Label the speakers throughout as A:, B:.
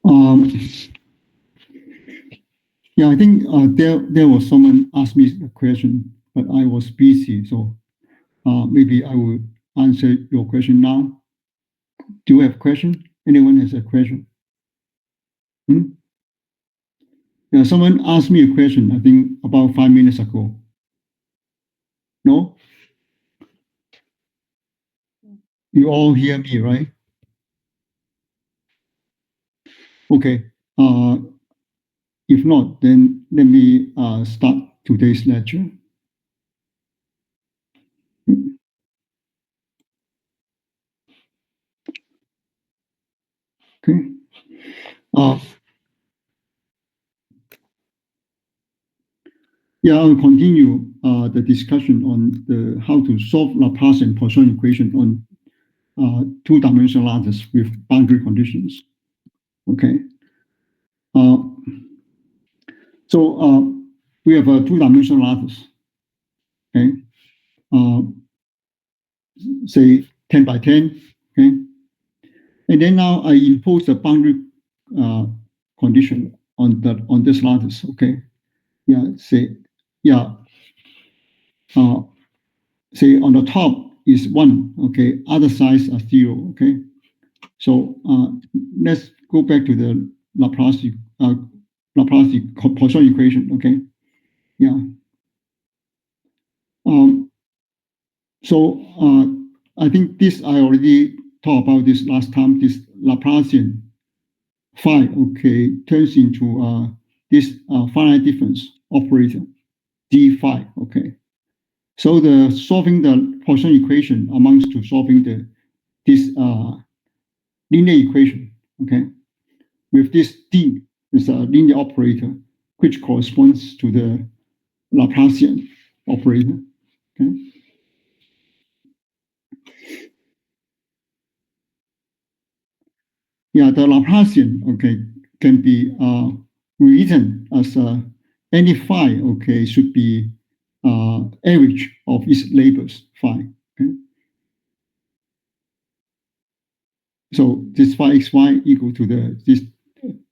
A: Um, yeah, I think there was someone asked me a question, but I was busy, so maybe I will answer your question now. Do you have a question? Anyone has a question? Hmm? Yeah, someone asked me a question, I think about 5 minutes ago. No? You all hear me, right? Okay. If not, then let me start today's lecture. Okay. Yeah, I'll continue the discussion on how to solve Laplacian Poisson equation on two-dimensional lattice with boundary conditions. Okay. So we have a two-dimensional lattice. Okay. Say 10 by 10. Okay. And then now I impose the boundary condition on this lattice. Okay. Yeah. Say on the top is 1. Okay. Other sides are 0. Okay. So let's go back to the Laplace Poisson equation. Okay. Yeah. So I think this I already talked about this last time. This Laplacian phi, okay, turns into this finite difference operator d phi. Okay. So the solving the Poisson equation amounts to solving this linear equation. Okay. With this d is a linear operator which corresponds to the Laplacian operator. Okay. Yeah, the Laplacian, okay, can be written as any phi, okay, should be average of its labels phi. Okay. So this phi xy equal to this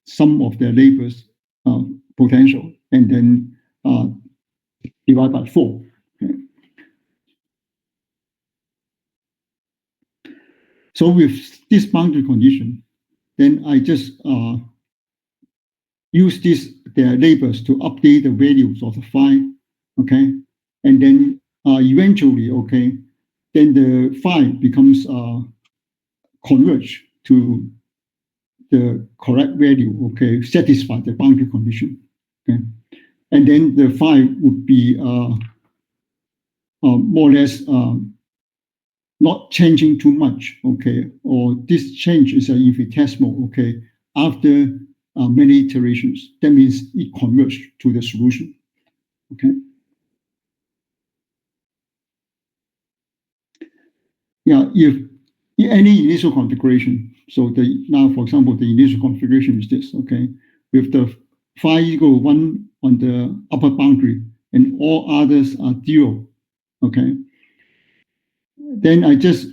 A: sum of the labels potential and then divided by 4. Okay. So with this boundary condition, then I just use their labels to update the values of the phi, okay, and then eventually, okay, then the phi becomes converge to the correct value, okay, satisfy the boundary condition, okay, and then the phi would be more or less not changing too much, okay, or this change is an infinitesimal, okay, after many iterations. That means it converges to the solution, okay. Yeah, if any initial configuration, so now, for example, the initial configuration is this, okay, with the phi equal 1 on the upper boundary and all others are 0, okay, then I just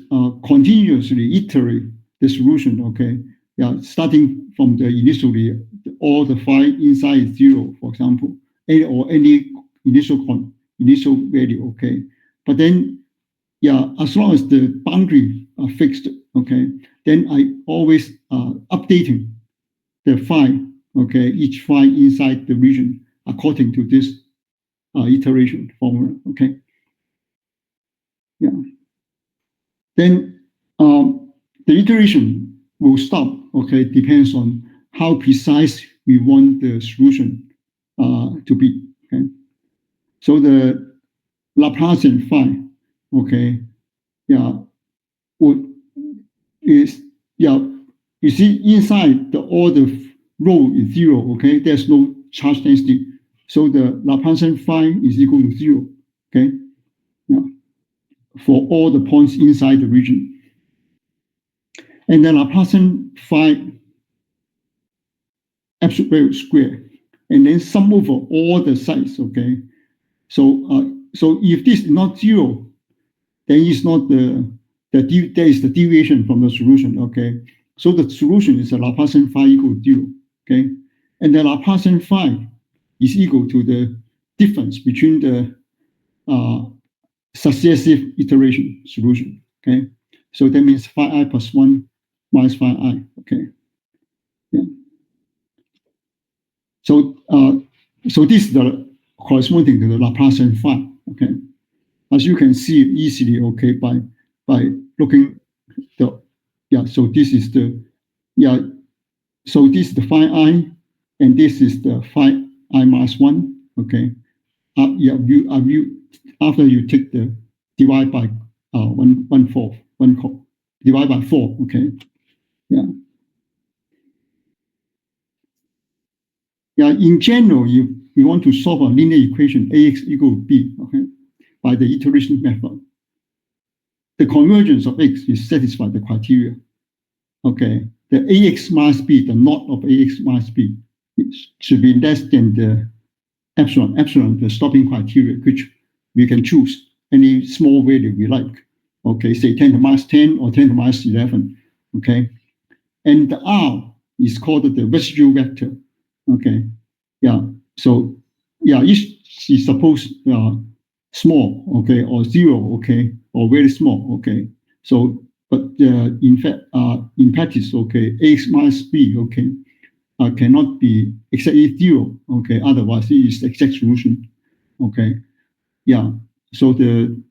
A: continuously iterate the solution, okay, yeah, starting from the initially, all the phi inside is 0, for example, or any initial value, okay, but then yeah, as long as the boundary are fixed, okay, then I always updating the phi, okay, each phi inside the region according to this iteration formula, okay. Yeah. Then the iteration will stop, okay, depends on how precise we want the solution to be, okay. So the Laplacian phi, okay, yeah, is, yeah, you see inside all the row is 0, okay, there's no charge density, so the Laplacian phi is equal to 0, okay, yeah, for all the points inside the region. And the Laplacian phi absolute value square, and then sum over all the sides, okay. So so if this is not 0, then it's not there is the deviation from the solution, okay. So the solution is a Laplacian phi equal to 0. Okay, and the Laplacian phi is equal to the difference between the successive iteration solution. Okay, so that means phi I plus 1 minus phi I. Okay, yeah. So so this is the corresponding to the Laplacian phi. Okay, as you can see easily. Okay, by looking the So this is the So this is the phi I, and this is the phi I minus 1. Okay, after you take the divide by divide by 4. Okay, yeah. In general, you want to solve a linear equation ax equal to b, okay, by the iteration method. The convergence of x is satisfied the criteria. Okay, the ax minus b, the knot of ax minus b, should be less than the epsilon. Epsilon, the stopping criteria, which we can choose any small value we like. Okay, say 10 to the minus 10 or 10 to the minus 11. Okay, and the r is called the residual vector. Okay, so is supposed small, okay, or 0, okay, or very small, okay. So, but in fact, in practice, okay, ax minus b, okay, cannot be exactly 0, okay. Otherwise, it is the exact solution, okay. So the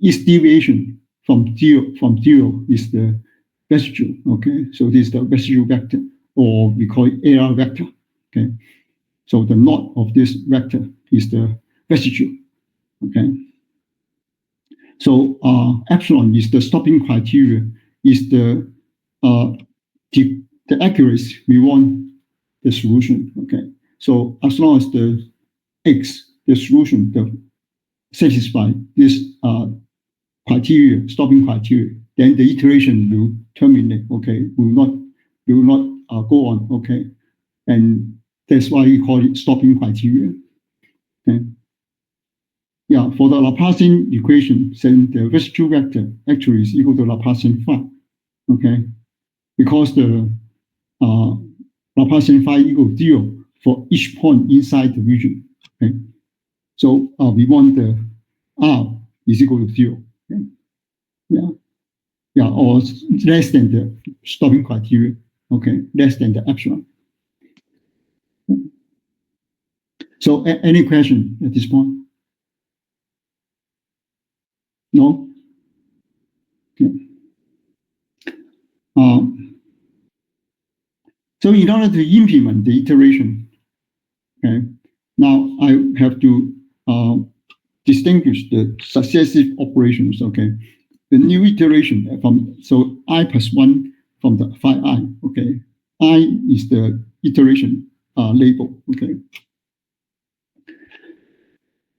A: its deviation from zero is the residue, okay. So this is the residual vector, or we call it AR vector, okay. So the knot of this vector is the residue, okay. So epsilon is the stopping criteria, is the accuracy we want the solution, okay. So as long as the solution, satisfy this criteria, stopping criteria, then the iteration will terminate, okay, will not go on, okay. And that's why we call it stopping criteria. Okay. For the Laplacian equation, then the residual vector actually is equal to Laplacian phi. Okay, because the Laplacian phi equals 0 for each point inside the region. Okay, so we want the r is equal to 0. Okay? Or less than the stopping criteria. Okay, less than the epsilon. So any question at this point? No? Okay. So in order to implement the iteration, okay, now I have to distinguish the successive operations, okay. The new iteration so I plus 1 from the phi I, okay. I is the iteration label, okay.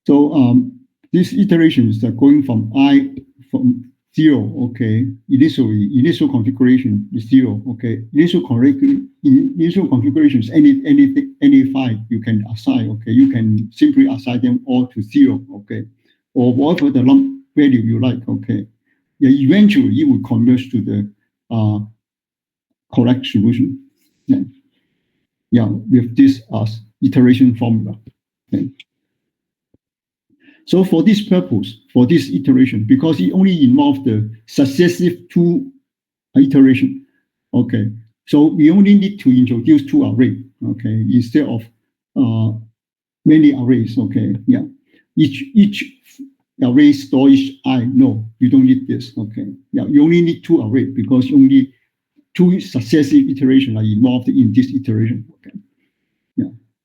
A: So these iterations are going from from 0, okay. Initial configuration is 0, okay. Initial configuration is any phi you can assign, okay. You can simply assign them all to 0, okay, or whatever the value you like, okay. Eventually it will converge to the correct solution. With this iteration formula. Okay. So for this purpose, for this iteration, because it only involves the successive 2 iteration, okay. So we only need to introduce 2 arrays, okay, instead of many arrays, okay. Each array store each I. No, you don't need this, okay. You only need 2 arrays because only 2 successive iterations are involved in this iteration, okay.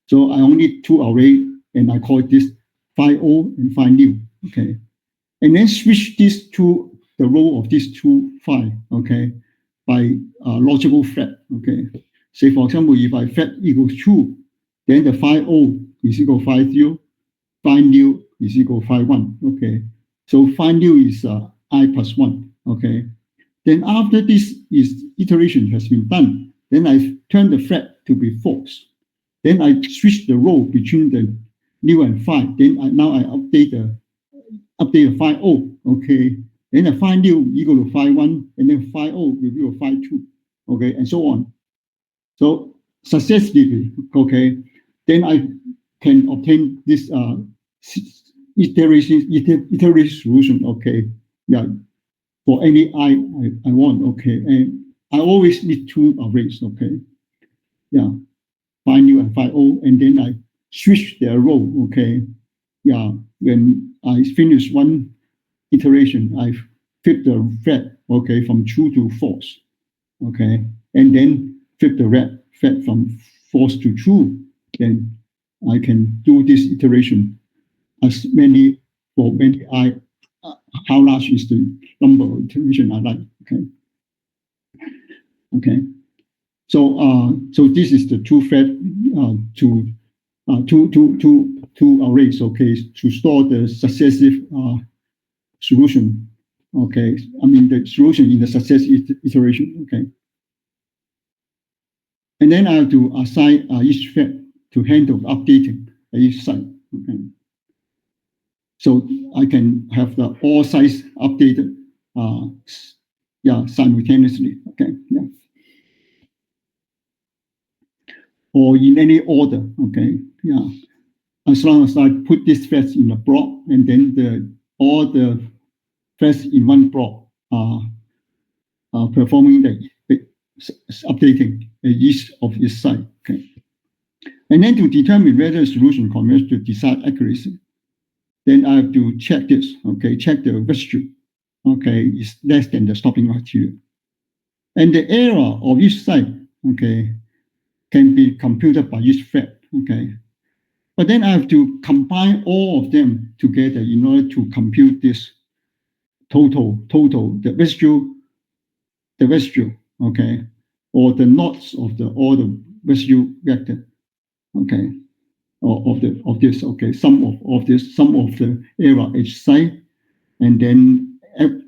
A: So I only need 2 arrays, and I call this phi O and phi new, okay. And then switch these two, the role of these 2 phi, okay, by logical flat, okay. Say for example, if I flat equals 2, then the phi O is equal to phi 0, phi new is equal to phi 1, okay. So phi new is I plus 1, okay. Then after this iteration has been done, then I turn the flat to be false. Then I switch the role between the new and phi. Then now I update the phi O, okay. Then the phi new equal to phi 1, and then phi O will be a phi 2. okay, and so on. So successively, okay, then I can obtain this iteration solution, okay, yeah, for any I want, okay, and I always need two arrays, okay, yeah, phi new and phi o, and then I switch their role, okay, yeah, when I finish one iteration, I flip the flag, okay, from true to false, okay, and then flip the flag from false to true, then I can do this iteration as many for many how large is the number of iteration I like, okay, okay. So this is the two flag two arrays, okay, to store the successive solution, okay. I mean the solution in the successive iteration, okay. And then I have to assign each thread to handle updating at each site. Okay. So I can have the all sites updated simultaneously. Okay. Yeah. Or in any order. Okay. Yeah. As long as I put these threads in a block and then all the threads in one block are performing the updating at each of its site. Okay. And then to determine whether a solution converges to desired accuracy, then I have to check this, okay, check the residue, okay, is less than the stopping criteria. And the error of each site, okay, can be computed by each thread, okay. But then I have to combine all of them together in order to compute this total, the residue, okay, or the knots of all the residue vector, okay. Of this, okay, sum of the error each site, and then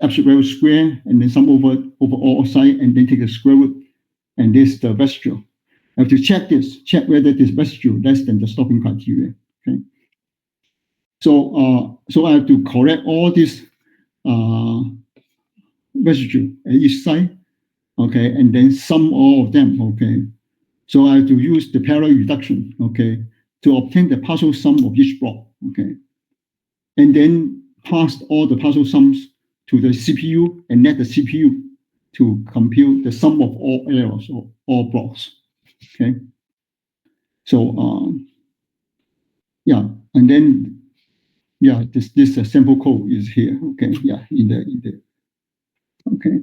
A: absolute value square, and then sum over all site, and then take the square root, and this is the residue. I have to check whether this residue less than the stopping criteria. Okay. So I have to correct all this residue at each site, okay, and then sum all of them, okay. So I have to use the parallel reduction, okay, to obtain the partial sum of each block, okay, and then pass all the partial sums to the CPU and let the CPU to compute the sum of all errors or all blocks, okay. So yeah, and then yeah, this sample code is here, okay, yeah, in the okay,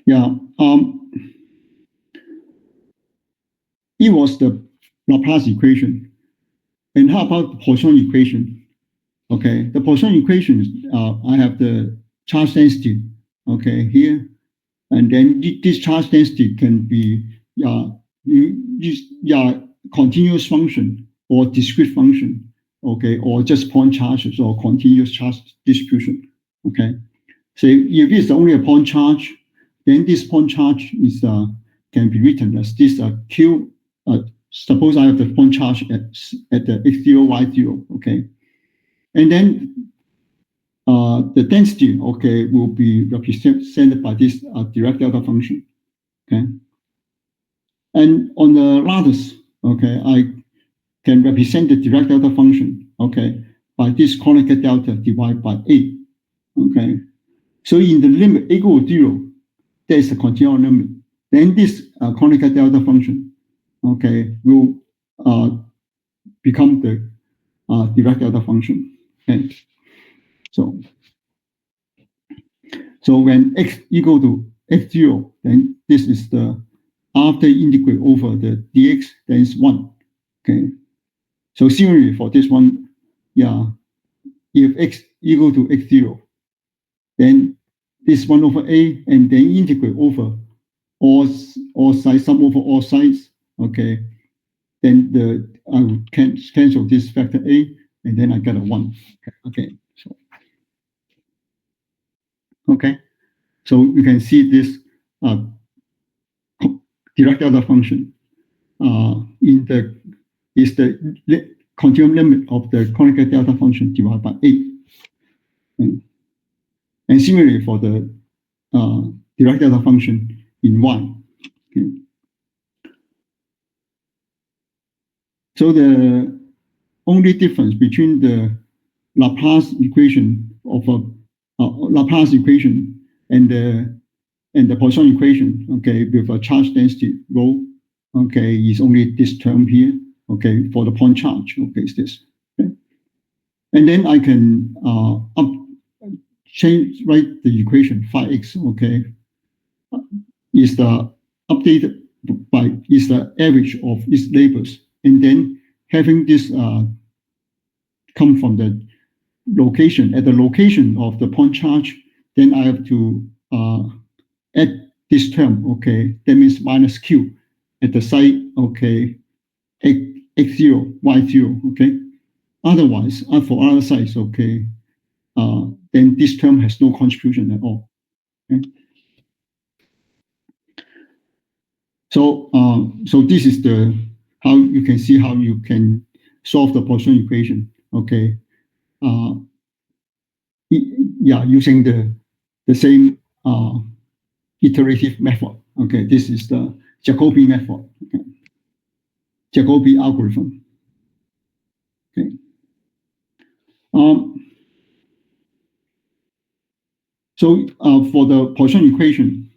A: yeah. It was the Laplace equation. And how about the Poisson equation? Okay, the Poisson equation, I have the charge density, okay, here. And then this charge density can be continuous function or discrete function, okay, or just point charges or continuous charge distribution, okay. So if it's only a point charge, then this point charge is can be written as this Q. Suppose I have the point charge at the x0, y0, okay, and then the density, okay, will be represented by this direct delta function, okay. And on the lattice, okay, I can represent the direct delta function, okay, by this Kronecker delta divided by A, okay. So in the limit A equal to 0, there is a continuous limit. Then this Kronecker delta function, okay, will become the direct delta function, okay. So when x equal to x0, then this is the after integrate over the dx, then it's 1. Okay. So similarly for this one, yeah, if x equal to x0, then this 1 over a, and then integrate over all sides, sum over all sides, okay, then I would cancel this factor a, and then I get a 1. Okay. So you can see this direct delta function is the continuum limit of the Kronecker delta function divided by 8. And similarly for the direct delta function in Y. Okay. So the only difference between the Laplace equation of a Laplace equation and the Poisson equation, okay, with a charge density rho, okay, is only this term here, okay, for the point charge, okay, is this. Okay? And then I can write the equation phi x, okay, is the updated by is the average of its labels, and then having this come from the location at the location of the point charge, then I have to add this term, okay, that means minus q at the site, okay, x0, y0, okay. Otherwise, for other sites, okay, then this term has no contribution at all. Okay? So, so this is the how you can see how you can solve the Poisson equation. Okay, yeah, using the same iterative method. Okay, this is the Jacobi method. Okay. Jacobi algorithm. Okay. So for the Poisson equation,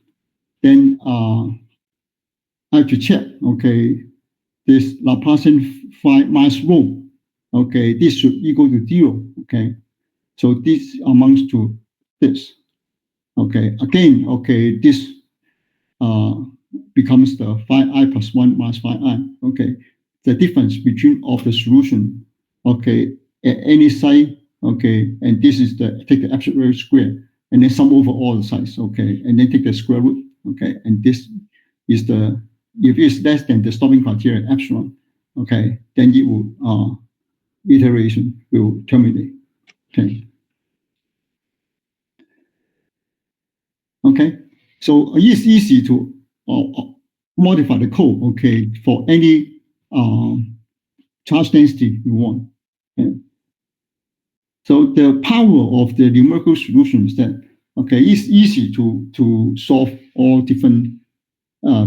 A: then I have to check. Okay, this Laplacian phi minus rho. Okay, this should equal to 0. Okay, so this amounts to this. Okay, again, okay, this becomes the phi I plus 1 minus phi I. Okay, the difference between of the solution, okay, at any site, okay, and this is the take the absolute square and then sum over all the sides, okay, and then take the square root, okay, and this is the if it's less than the stopping criteria epsilon, okay, then it will iteration will terminate. Okay. Okay. So it's easy to modify the code, okay, for any charge density you want. Okay. So the power of the numerical solution is that, okay, it's easy to solve all different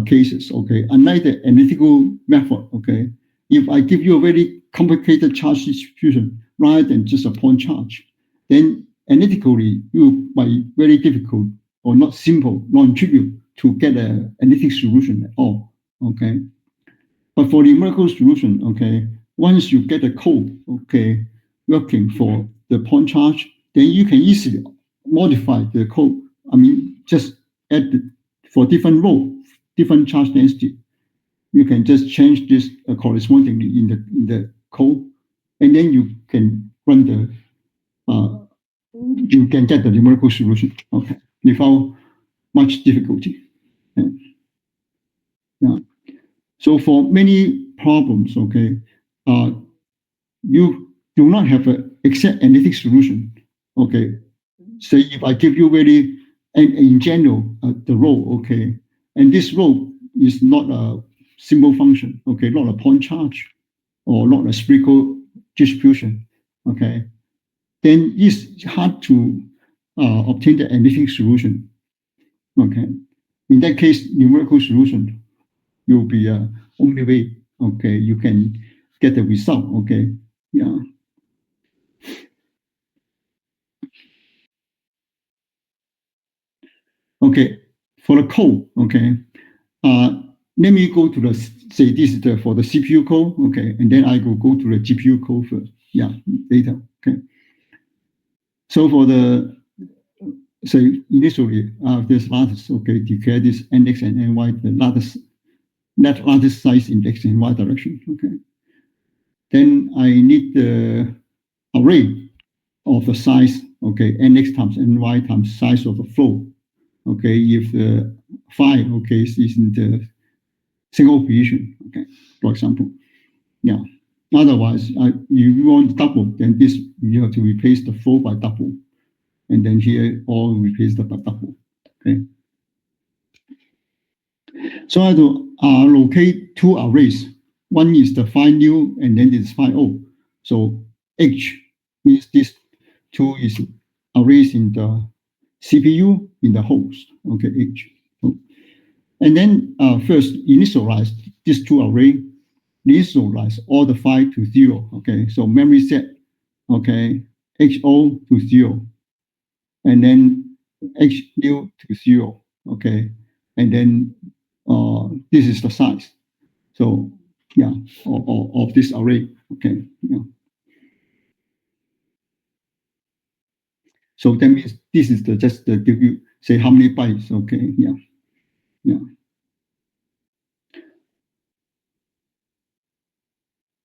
A: cases, okay. Unlike the analytical method, okay, if I give you a very complicated charge distribution rather than just a point charge, then analytically you might be very difficult or not simple, non-trivial to get an analytic solution at all, okay. But for the numerical solution, okay, once you get the code, okay, working for the point charge, then you can easily modify the code. I mean, just add for different rho, different charge density. You can just change this correspondingly in the code, and then you can run you can get the numerical solution, okay, without much difficulty. Yeah. Yeah. So for many problems, okay, you do not have an exact analytic solution. Okay, say if I give you very, and in general, the rho, okay, and this rho is not a simple function, okay, not a point charge or not a spherical distribution, okay, then it's hard to obtain the analytic solution, okay. In that case, numerical solution will be only way, okay, you can get the result, okay, yeah. Okay, for the code, okay, let me go to the, say this is the, for the CPU code, okay, and then I will go to the GPU code first, yeah, later, okay. So for the, say initially, this lattice, okay, declare this nx and ny, the net lattice size index in y direction, okay. Then I need the array of the size, okay, nx times ny times size of the flow, okay, if the phi, okay, is in the single position, okay, for example, yeah. Otherwise, you want double, then this you have to replace the flow by double, and then here all replace the by double, okay. So I have to locate two arrays. One is the phi new, and then this phi o. So H means this two is arrays in the CPU in the host, okay, H. And then first initialize these two array, initialize all the 5 to 0, okay? So memory set, okay, HO to 0, and then H new to 0, okay? And then this is the size. So yeah, of this array, okay? Yeah. So that means this is just the give you say how many bytes, okay? Yeah, yeah.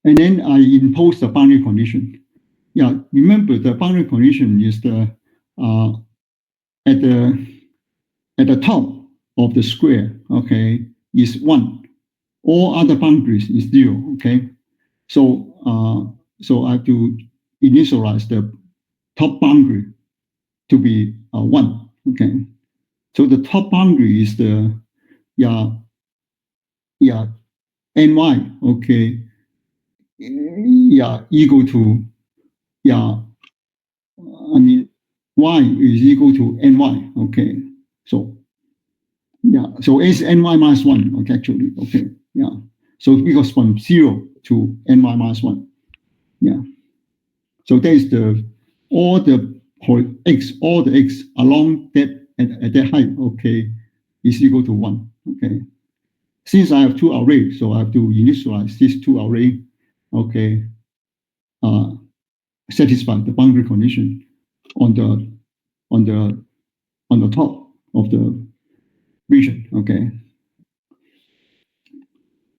A: And then I impose the boundary condition. Yeah, remember the boundary condition is the at the top of the square, okay, is 1. All other boundaries is 0, okay? So so I have to initialize the top boundary to be 1, okay? So the top boundary is the ny, okay? Equal to I mean y is equal to ny, okay? So so it's ny minus 1, okay, actually, okay, yeah. So because from 0 to ny minus 1, yeah. So that is all the x along that at that height, okay, is equal to 1, okay. Since I have two arrays, so I have to initialize these two arrays, okay, satisfy the boundary condition on the top of the region, okay,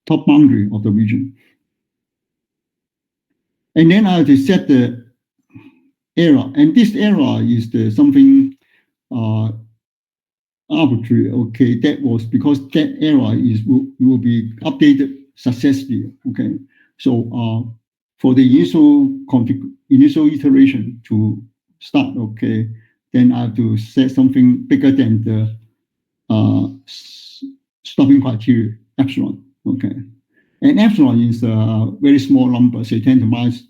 A: top boundary of the region. And then I have to set the error, and this error is something arbitrary, okay. That was because that error will be updated successfully, okay. So for the initial iteration to start, okay, then I have to set something bigger than the stopping criteria, epsilon, okay. And epsilon is a very small number, say 10 to minus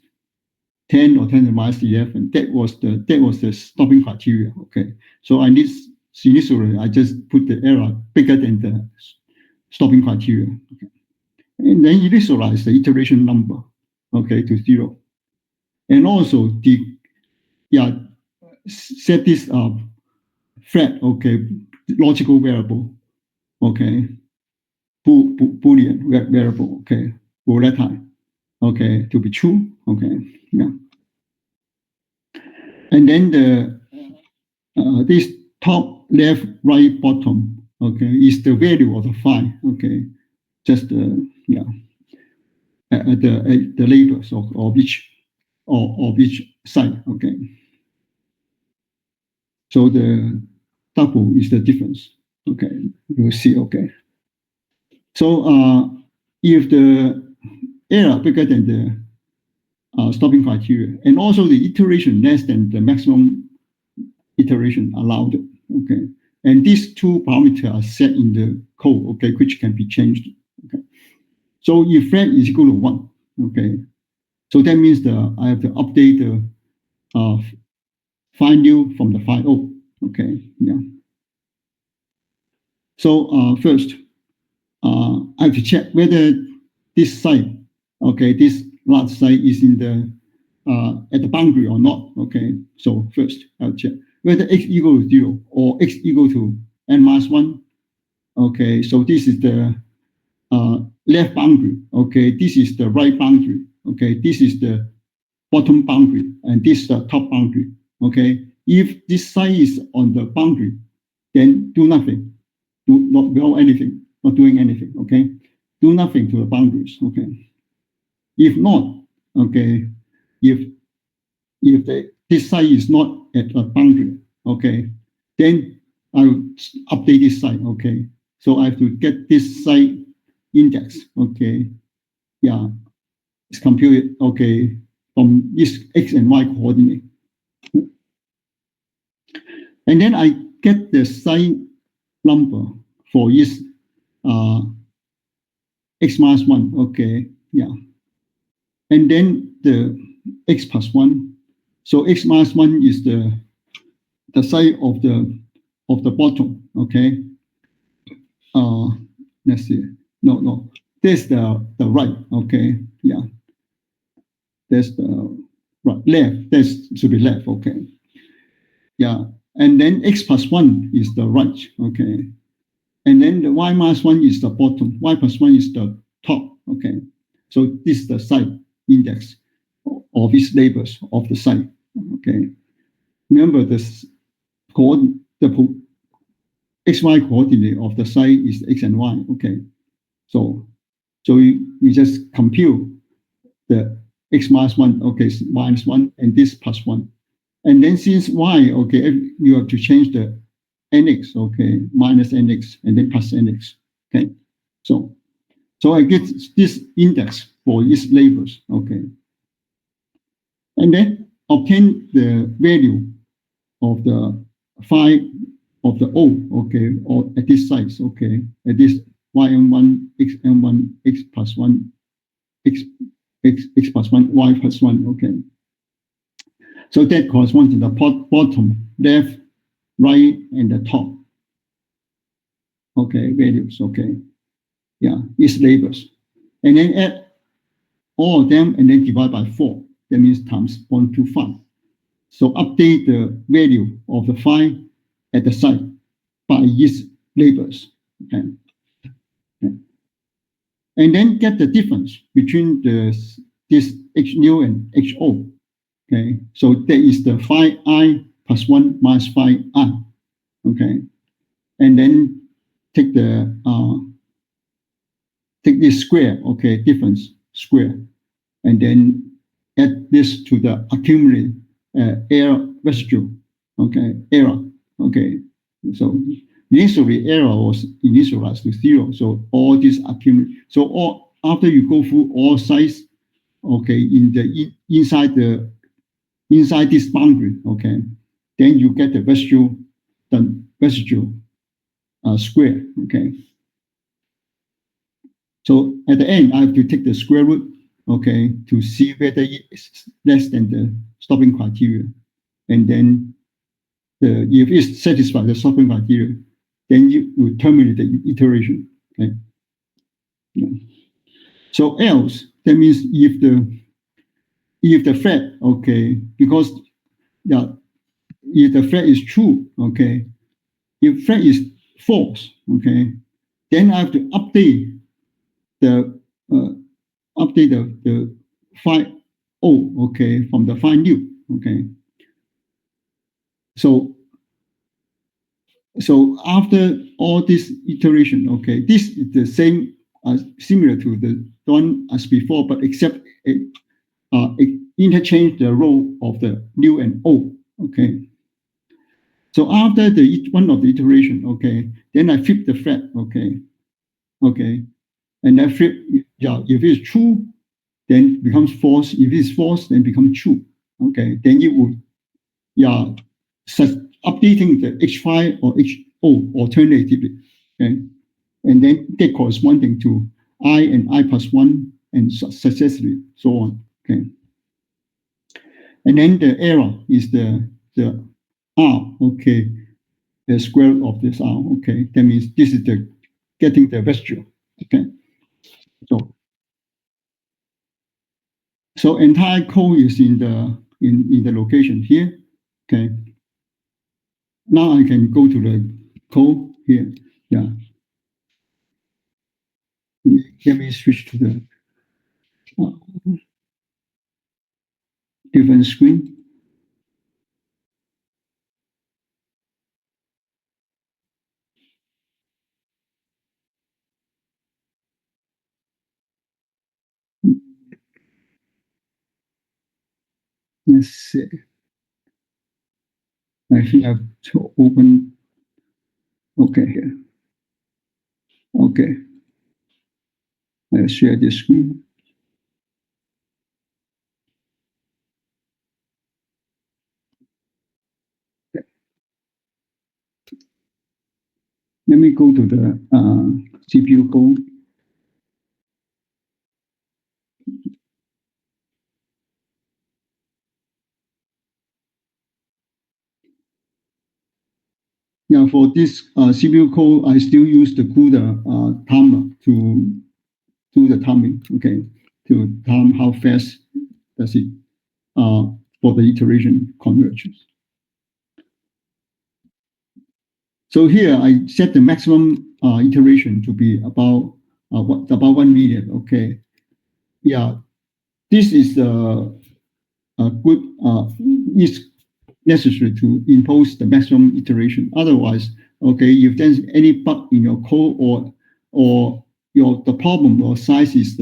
A: 10 or 10 to minus 11. That was the stopping criteria, okay. So I need initially I just put the error bigger than the stopping criteria, okay. And then initialize the iteration number, okay, to 0. And also set this flat, okay, logical variable, okay, Boolean variable, okay, volatile, okay, to be true, okay, yeah. And then this top, left, right, bottom, okay, is the value of the file, okay, just the labels of each side, okay. So the double is the difference, okay. You will see, okay. So if the error bigger than the stopping criteria, and also the iteration less than the maximum iteration allowed, okay. And these two parameters are set in the code, okay, which can be changed, okay. So if flat is equal to 1, okay, so that means I have to update the file new from the file old, okay, yeah. So first, I have to check whether this site, okay, this large site is in the at the boundary or not, okay. So first, I'll check whether x equal to 0 or x equal to n minus 1, okay. So this is the left boundary, okay. This is the right boundary, okay. This is the bottom boundary, and this is the top boundary, okay. If this site is on the boundary, then do nothing, not doing anything, okay. Do nothing to the boundaries, okay. If not, okay, if this site is not at a boundary, okay, then I will update this site, okay. So I have to get this site index, okay. Yeah, it's computed, okay, from this x and y coordinate. And then I get the site number for each x minus 1, okay, yeah. And then the x plus 1. So x minus 1 is the the side of the bottom. Okay. Let's see. No. There's the right. Okay. Yeah. There's the right left. There's should be left. Okay. Yeah. And then x plus 1 is the right. Okay. And then the y minus 1 is the bottom. Y plus 1 is the top. Okay. So this is the side index of these labels of the side. Okay. Remember this the xy coordinate of the side is x and y. Okay. So we just compute the x minus 1, okay, minus 1, and this plus 1. And then since y, okay, you have to change the nx, okay, minus nx, and then plus nx. Okay. So I get this index for these labels. Okay. And then obtain the value of the phi of the O, okay, or at this size, okay, at this yn1, xn1, x plus 1, x plus 1, y plus 1, okay. So that corresponds to the bottom, left, right, and the top, okay, values, okay. Yeah, these labels. And then add all of them and then divide by 4. That means times 125. So update the value of the phi at the site by these labels. Okay. And then get the difference between this h new and ho. Okay. So that is the phi I plus 1 minus phi I. Okay. And then take this square, okay, difference square, and then add this to the accumulated error residue, okay, error, okay. So initially error was initialized to 0. So all this accumulate. So all after you go through all size, okay, inside this boundary, okay, then you get the residue square, okay. So at the end, I have to take the square root, okay, to see whether it's less than the stopping criteria. And then if it satisfies the stopping criteria, then you will terminate the iteration. Okay. Yeah. So else, that means if the threat, okay, because yeah, if the threat is true, okay, if threat is false, okay, then I have to update the phi O, okay, from the phi new, okay. So after all this iteration, okay, this is the same, similar to the one as before, but except it interchange the role of the new and O, okay. So after one of the iteration, okay, then I flip the flag, okay, and I flip, yeah, if it's true, then it becomes false. If it's false, then become true, okay. Then it would, yeah, updating the H5 or HO alternatively, okay, and then they corresponding to I and I plus 1 and successively, so on, okay. And then the error is the R, okay, the square root of this R, okay. That means this is the getting the residue, okay. So entire code is in the location here, okay. Now I can go to the code here, yeah. Let me switch to the different screen. Let's see. I think I have to open. Okay, here. Okay. I'll share the screen. Let me go to the CPU code. yeah, for this CPU code, I still use the CUDA timer to do the timing, okay, to time how fast does it for the iteration convergence. So here I set the maximum iteration to be about 1 million. Okay, yeah, this is a good is necessary to impose the maximum iteration. Otherwise, okay, if there's any bug in your code or the problem or size is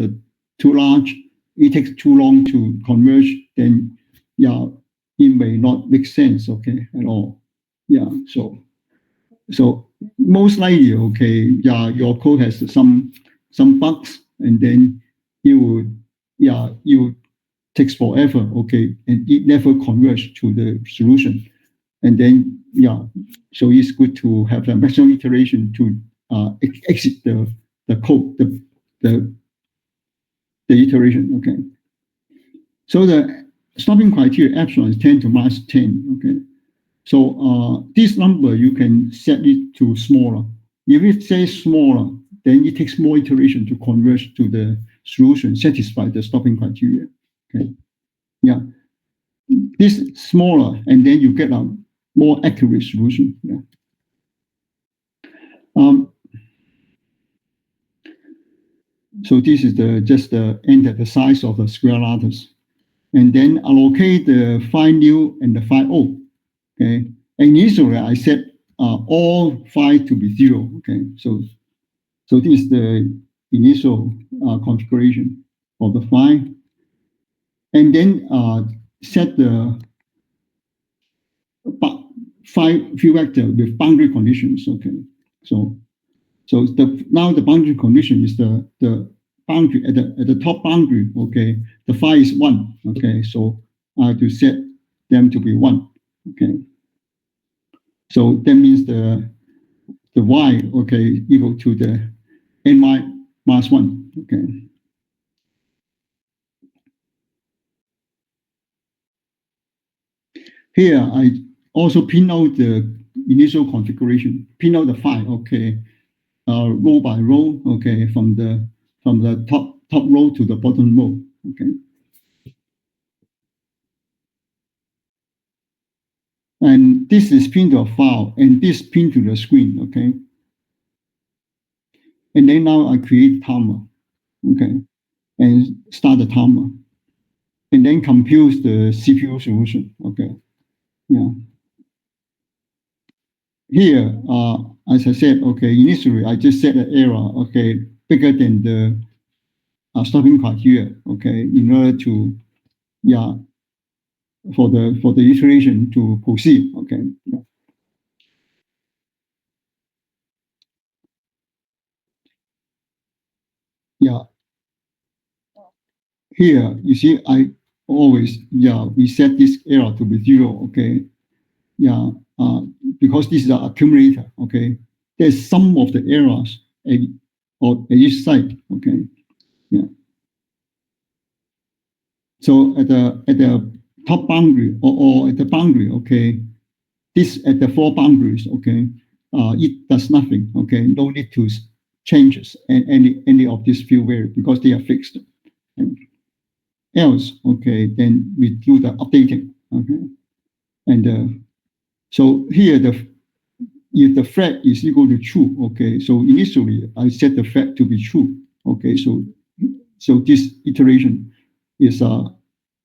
A: too large, it takes too long to converge, then yeah, it may not make sense, okay, at all. Yeah, so most likely, okay, yeah, your code has some bugs, and then you takes forever, okay, and it never converges to the solution. And then, yeah, so it's good to have a maximum iteration to exit the code, the, the iteration, okay. So the stopping criteria epsilon is 10 to minus 10, okay. So this number, you can set it to smaller. If it says smaller, then it takes more iteration to converge to the solution, satisfy the stopping criteria, okay. Yeah. This smaller, and then you get a more accurate solution. Yeah. So this is just enter the size of the square lattice, and then allocate the phi new and the phi o. Okay. And initially, I set all phi to be 0. Okay. So this is the initial configuration of the phi, and then set the phi field vector with boundary conditions. Okay. So now the boundary condition is the boundary at the top boundary. Okay, the phi is 1. Okay, so I have to set them to be 1. Okay, so that means the y, okay, equal to the n minus 1. Okay. Here I also pin out the initial configuration, pin out the phi. Okay, row by row. Okay, from the top row to the bottom row. Okay. And this is pinned to a file, and this pinned to the screen, okay? And then now I create timer, okay? And start the timer. And then compute the CPU solution, okay? Yeah. Here, as I said, okay, initially I just set an error, okay, bigger than the stopping criteria, okay, in order to, yeah, for the iteration to proceed, okay? Yeah. Yeah. Here, you see, I always, yeah, we set this error to be 0, okay? Yeah, because this is an accumulator, okay? There's some of the errors at each site, okay? Yeah. So at the top boundary or at the boundary, okay, this at the 4 boundaries, okay, it does nothing, okay? No need to changes any of these field variables because they are fixed. And else, okay, then we do the updating, okay? And so here if the flag is equal to true, okay, so initially I set the flag to be true, okay, so this iteration is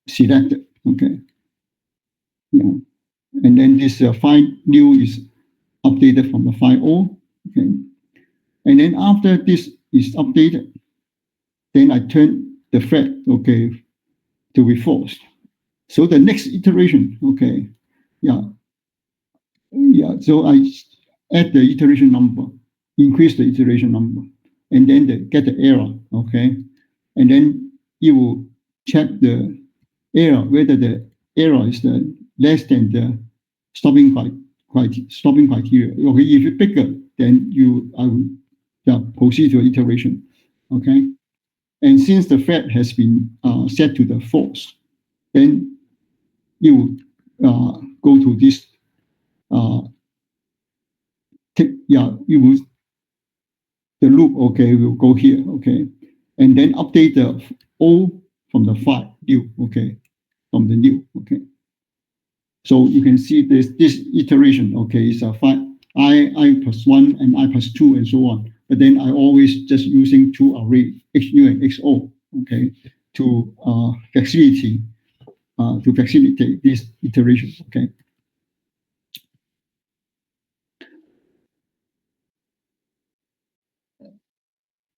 A: selected, okay, yeah, and then this phi new is updated from the phi o, okay, and then after this is updated, then I turn the flag, okay, to be false. So the next iteration, okay, yeah, so I add the iteration number, increase the iteration number, and then get the error, okay? And then you will check the error, whether the error is less than the stopping criteria. Okay, if it's bigger, then I will proceed to iteration, okay? And since the flag has been set to the false, then you go to this yeah, you will, the loop, okay, will go here, okay, and then update the O from the 5 new, okay, from the new, okay. So you can see this iteration, okay, is a 5, I plus 1 and I plus 2 and so on. But then I always just using two array, XU and XO, okay, to facilitate this iteration, okay.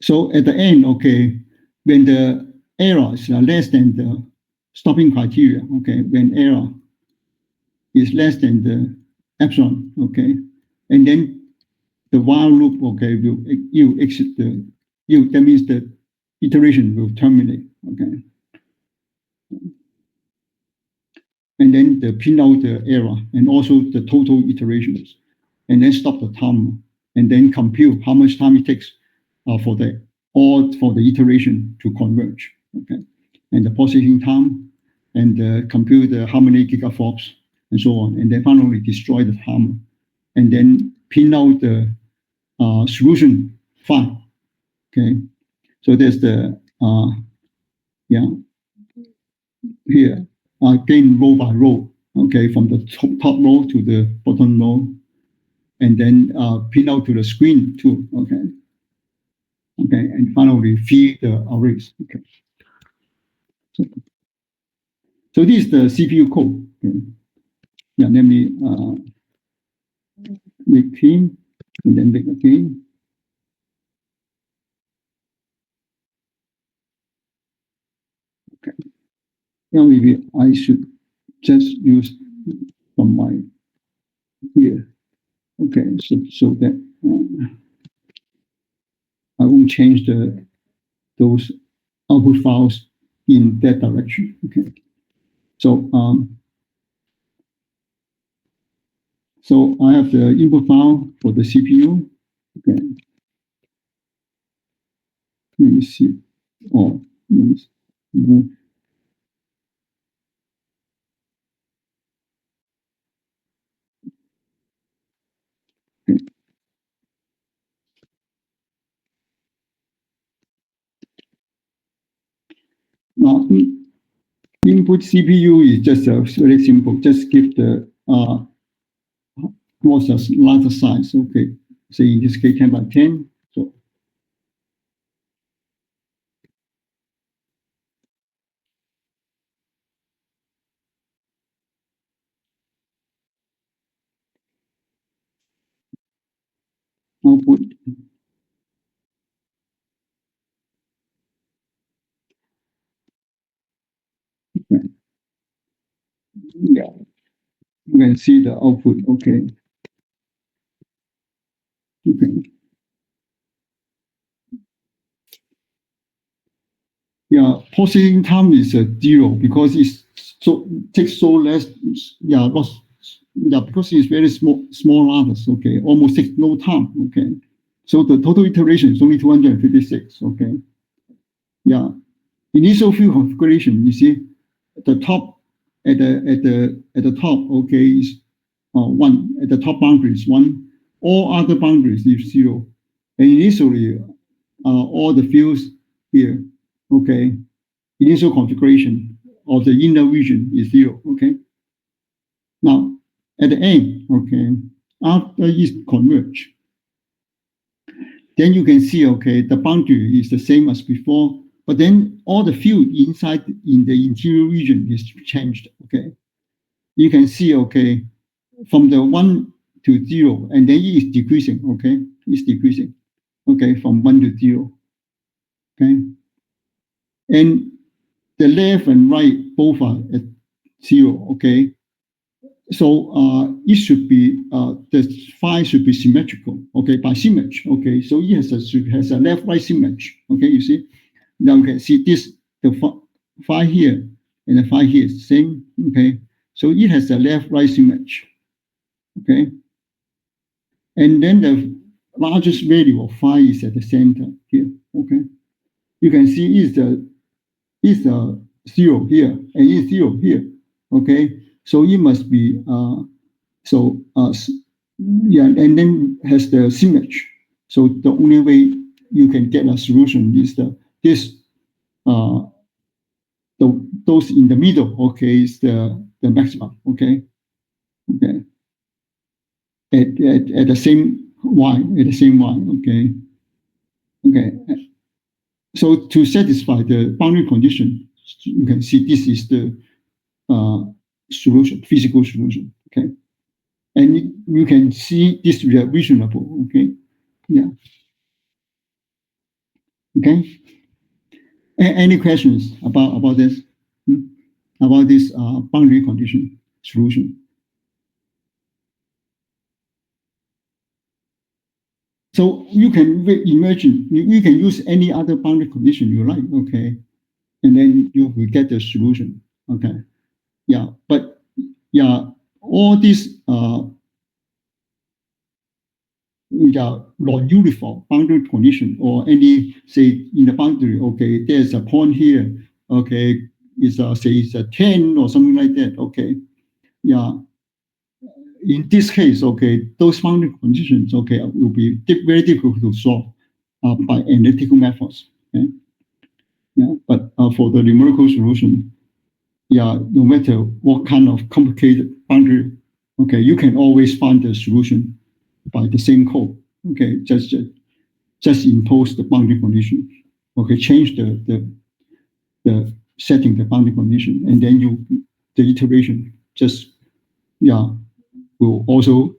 A: So at the end, okay, when the error is less than the stopping criteria, okay, when error is less than the epsilon, okay, and then the while loop, okay, you exit that means the iteration will terminate, okay, and then the pin out the error and also the total iterations, and then stop the timer, and then compute how much time it takes for the iteration to converge, okay, and the processing time, and compute how many gigaflops and so on, and then finally destroy the timer, and then pin out the solution file, okay. So there's the yeah here again row by row, okay, from the top row to the bottom row, and then pin out to the screen too, okay, and finally feed the arrays, okay. So this is the CPU code, okay. Yeah, let me make clean and then make again. Okay. Now maybe I should just use from my here. Okay, so that I won't change those output files in that direction. Okay. So so I have the input file for the CPU. Okay. Let me see. Oh, let me see. Okay. Now input CPU is just very simple. Just give the what's the larger size. Okay. Say in this case 10 by 10. So output. Okay. Yeah. You can see the output. Okay. Okay. Yeah, processing time is 0 because it's so takes so less. Yeah, because it's very small numbers. Okay, almost takes no time. Okay, so the total iteration is only 256. Okay, yeah, initial field configuration. You see, the top at the top. Okay, is 1 at the top boundary is 1. All other boundaries is 0, and initially all the fields here. Okay, initial configuration of the inner region is 0. Okay. Now, at the end, okay, after it converge, then you can see, okay, the boundary is the same as before, but then all the field inside in the interior region is changed. Okay. You can see, okay, from the 1 to 0, and then it is decreasing. Okay. It's decreasing. Okay. From 1 to 0. Okay. And the left and right both are at 0. Okay. So it should be the phi should be symmetrical, okay, by symmetry, okay. So it has a left-right symmetry, okay. You see, now you can see this the phi here and the phi here is the same, okay. So it has a left-right symmetry, okay. And then the largest value of phi is at the center here, okay. You can see is the 0 here and it's 0 here, okay. So it must be so Yeah, and then has the symmetry. So the only way you can get a solution is this uh, those in the middle, okay, is the maximum, okay, okay, at the same y, at the same y, okay, okay. So to satisfy the boundary condition, you can see this is the solution, physical solution, okay, and you can see this is reasonable, okay, yeah, okay. Any questions about this? Hmm? About this boundary condition solution? So you can imagine you can use any other boundary condition you like, okay, and then you will get the solution, okay. Yeah, but yeah, all these yeah, non-uniform boundary condition or any say in the boundary, okay, there's a point here, okay, is say it's a 10 or something like that, okay. Yeah, in this case, okay, those boundary conditions, okay, will be very difficult to solve by analytical methods. Okay? Yeah, but for the numerical solution, yeah, no matter what kind of complicated boundary, okay, you can always find the solution by the same code. Okay, just impose the boundary condition. Okay, change the setting the boundary condition, and then the iteration just yeah will also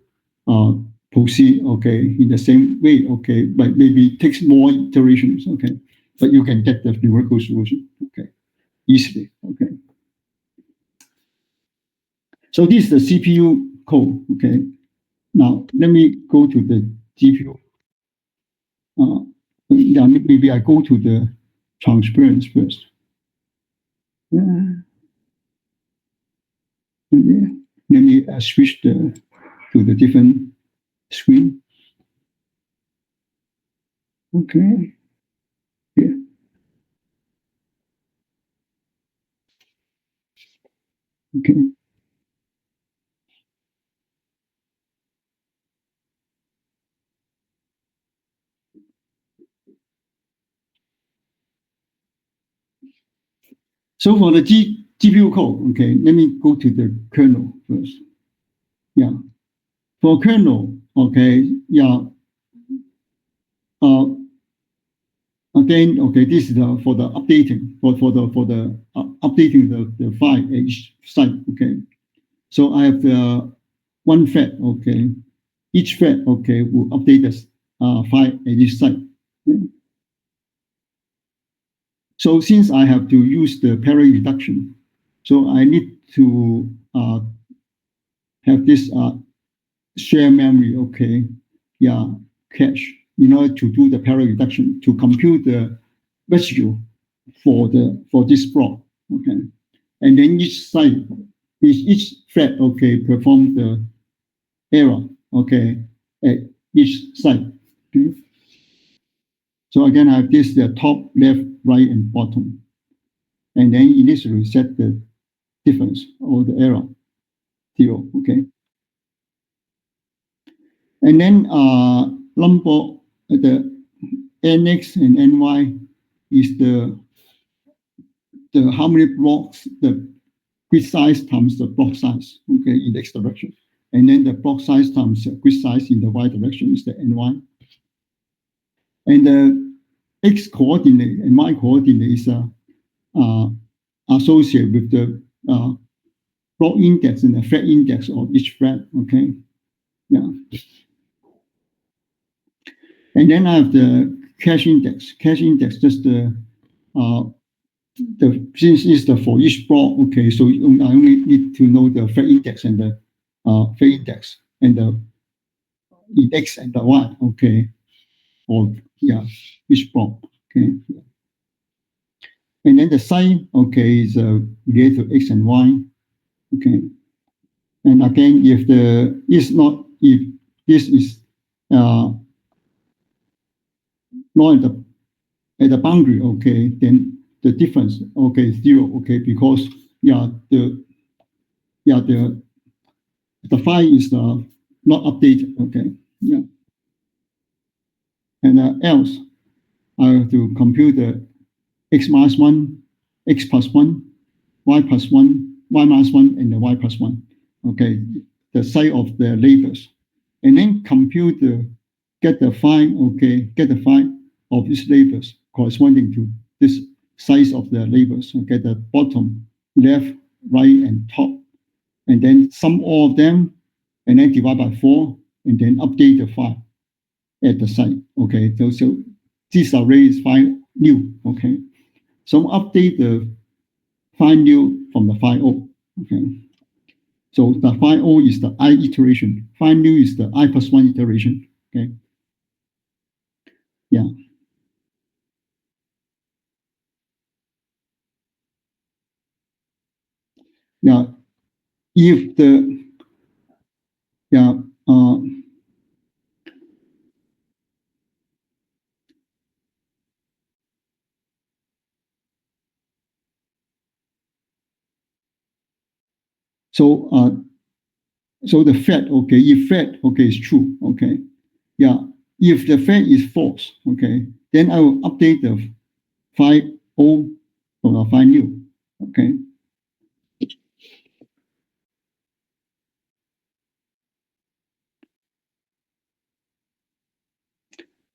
A: uh, proceed, okay, in the same way, okay, but maybe it takes more iterations, okay, but you can get the numerical solution, okay, easily, okay. So this is the CPU code, okay. Now let me go to the GPU. Yeah, maybe I go to the transparency first. Yeah, let me switch to the different screen. Okay. Yeah. Okay. So for the GPU code, okay, let me go to the kernel first. Yeah. For kernel, okay, yeah. Uh, Again, okay, this is for the updating, for the updating the file at each site, okay. So I have the one thread, okay. Each thread, okay, will update the file at each site. Okay? So since I have to use the parallel reduction, so I need to have this share memory, okay, yeah, cache in order to do the parallel reduction to compute the residue for this block, okay, and then each thread, okay, perform the error, okay, at each site. Okay? So again, I have this the top, left, right, and bottom, and then initially set the difference or the error 0, okay, and then number the nx and ny is the how many blocks the grid size times the block size, okay, in the x direction, and then the block size times the grid size in the y direction is the ny, and the x coordinate and y coordinate is associated with the block index and the thread index of each thread, okay, yeah, and then I have the cache index. Cache index just the since is the for each block, okay, so I only need to know the thread index and the thread index and the x and the y, okay, or yeah, each block, okay, and then the sign, okay, is related to x and y, okay, and again, if the is not if this is not at the boundary, okay, then the difference, okay, is 0, okay, because yeah the file is not updated. Okay, yeah. And else, I have to compute the x minus 1, x plus 1, y plus 1, y minus 1, and the y plus 1. Okay, the size of the labels. And then compute get the phi of these labels corresponding to this size of the labels. Okay, the bottom, left, right, and top. And then sum all of them, and then divide by 4, and then update the phi at the site. Okay, so this array is phi new. Okay, so update the phi new from the phi o. Okay, so the phi o is the I iteration. Phi new is the I plus 1 iteration. Okay, yeah. Now, if the yeah so so the fat, okay, if fat, okay, is true, okay, yeah, if the fat is false, okay, then I will update the phi o for the phi new, okay.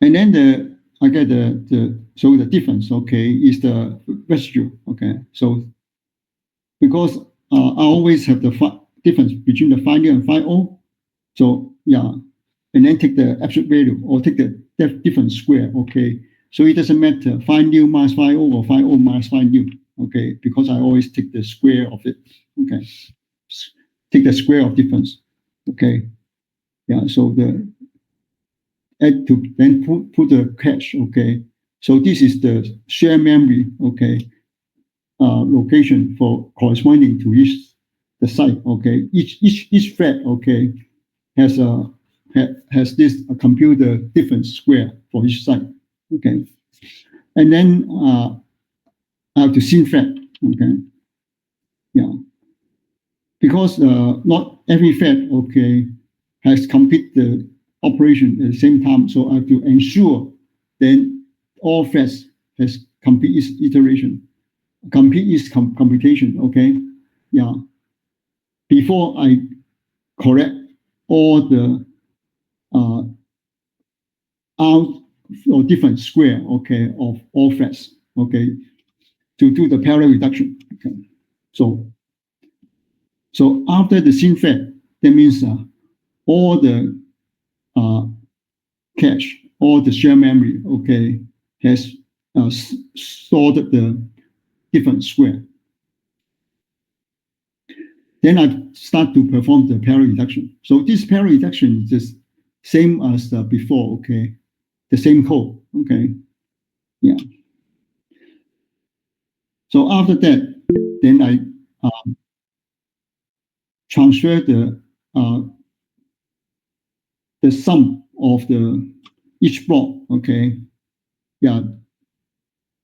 A: And then I get so the difference, okay, is the residue, okay. So because I always have the difference between the phi new and phi o, so yeah, and then take the absolute value or take the difference square, okay. So it doesn't matter phi new minus phi o or phi o minus phi new, okay, because I always take the square of it, okay. Take the square of difference, okay. Yeah, so the add to then put the cache, okay. So this is the shared memory, okay, location for corresponding to each the site, okay. Each thread, okay, has a has this computer difference square for each site, okay. And then I have to syn thread, okay, yeah, because not every thread, okay, has complete the operation at the same time. So I have to ensure then all threads has complete its iteration, complete its computation. Okay, yeah. Before I correct all the uh, out or different square, okay, of all threads, okay, to do the parallel reduction. Okay, so after the syn thread, that means all the uh, cache or the shared memory, okay, has stored the different square. Then I start to perform the parallel reduction. So this parallel reduction is just same as before, okay, the same code, okay, yeah. So after that, then I transfer the sum of each block, okay, yeah,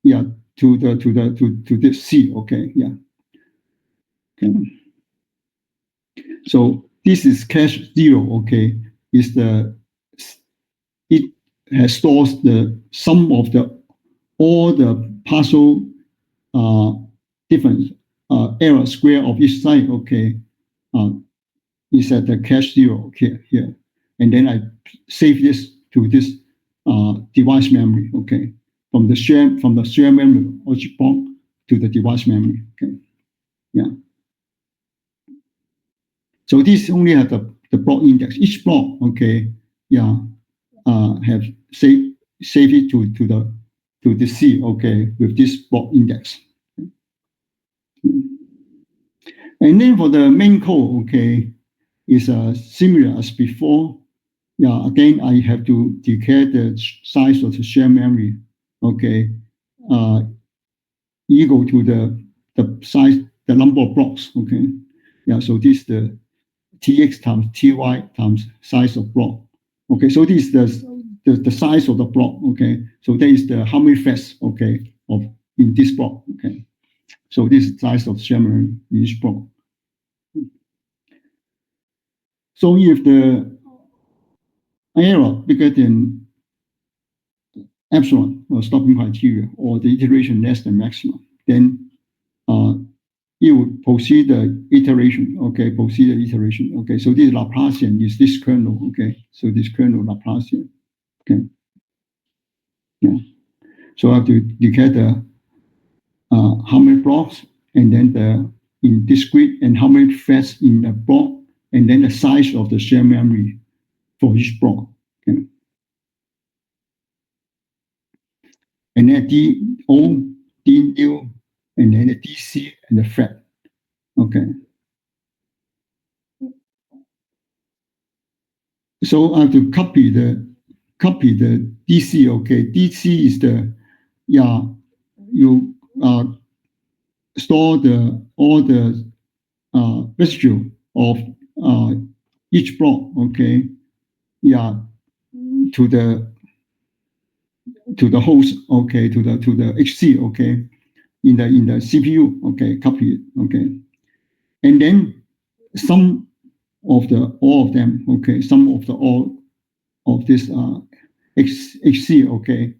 A: yeah, to this C, okay, yeah. Okay. So this is cache 0, okay, is it has stores the sum of all the partial difference error square of each side, okay, is at the cache 0 here. And then I save this to this device memory, okay, from the share memory object block to the device memory, okay, yeah. So this only has the block index. Each block, okay, yeah, have save it to the C, okay, with this block index. And then for the main code, okay, is similar as before. Yeah, again, I have to declare the size of the shared memory, okay, equal to the size, the number of blocks, okay. Yeah, so this is the tx times ty times size of block. Okay, so this is the size of the block, okay. So that is the how many threads, okay, of in this block, okay. So this is the size of shared memory in each block. So if the error bigger than epsilon or stopping criteria or the iteration less than maximum, then you would proceed the iteration. Okay, proceed the iteration. Okay, so this Laplacian is this kernel. Okay, so this kernel Laplacian. Okay, yeah. So I have to declare the how many blocks, and then the in discrete, and how many threads in the block, and then the size of the share memory for each block. Okay. And then DO, D new, and then the DC and the thread. Okay. So I have to copy the DC. Okay, DC is the you store the all the residue of each block. Okay, to the host. Okay, to the HC. Okay, in the CPU. Okay, copy it. Okay, and then some of all of them. Okay, some of all of this HC. Okay,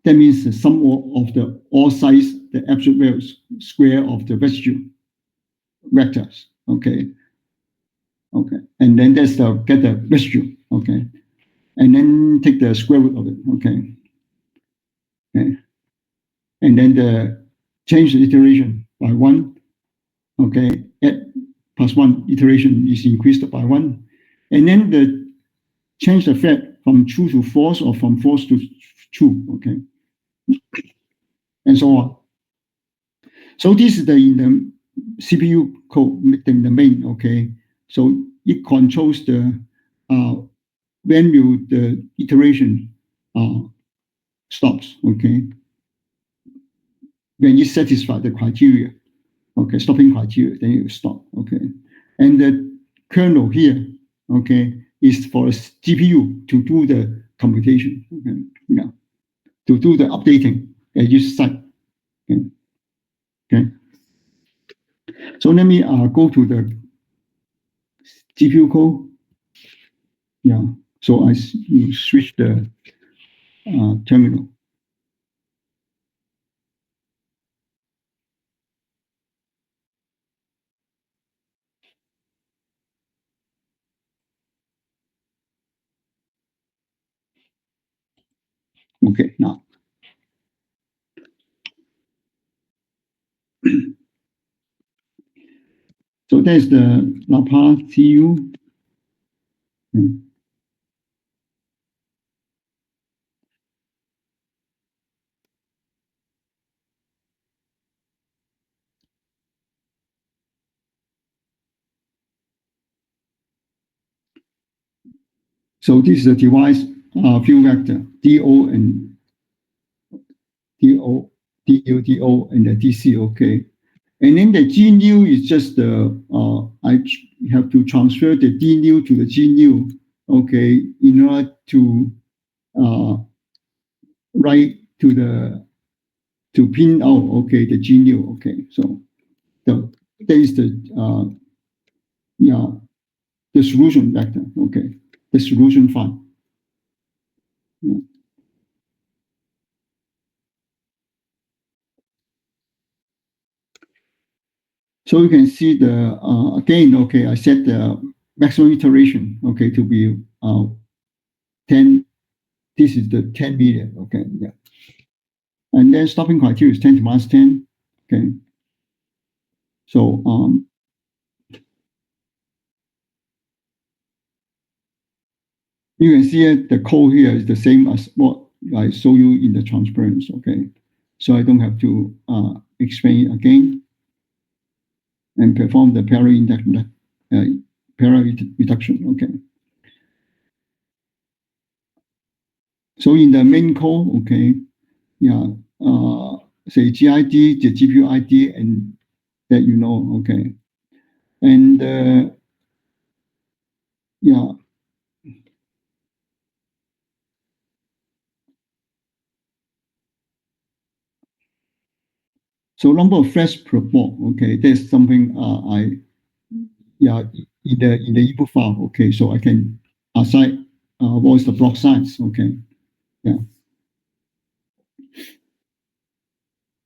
A: that means the sum of the all size, the absolute value square of the residue vectors. Okay, okay, and then that's the get the residue. Okay, and then take the square root of it. Okay, okay, and then change the iteration by 1. Okay, add +1 iteration is increased by 1, and then change the thread from true to false or from false to true. Okay, and so on. So this is in the CPU code in the main. Okay, so it controls the when the iteration stops. Okay, when you satisfy the criteria. Okay, stopping criteria, then you stop. Okay, and the kernel here. Okay, is for a GPU to do the computation. Okay, to do the updating at each site. Okay. Okay. So let me go to the GPU code. Yeah. So you switch the terminal. Okay. Now. So there's the Laplace CU. Okay. So this is the device field vector DO and DO, DU, DO, and the DC. Okay. And then the G new is just I have to transfer the D new to the G new. Okay, in order to write to pin out. Okay, the G new. Okay, so that is the solution vector. Okay, the solution file. Yeah. So you can see again. Okay, I set the maximum iteration. Okay, to be 10. This is the 10 million. Okay, yeah. And then stopping criteria is 10 to minus 10. Okay. So you can see the code here is the same as what I show you in the transparency. Okay. So I don't have to explain it again and perform the para reduction. Okay. So in the main code, okay, yeah, say GID, the GPU ID, and that okay, and yeah. So number of threads per block. Okay, that's something in the input file. Okay, so I can assign what's the block size, okay? Yeah.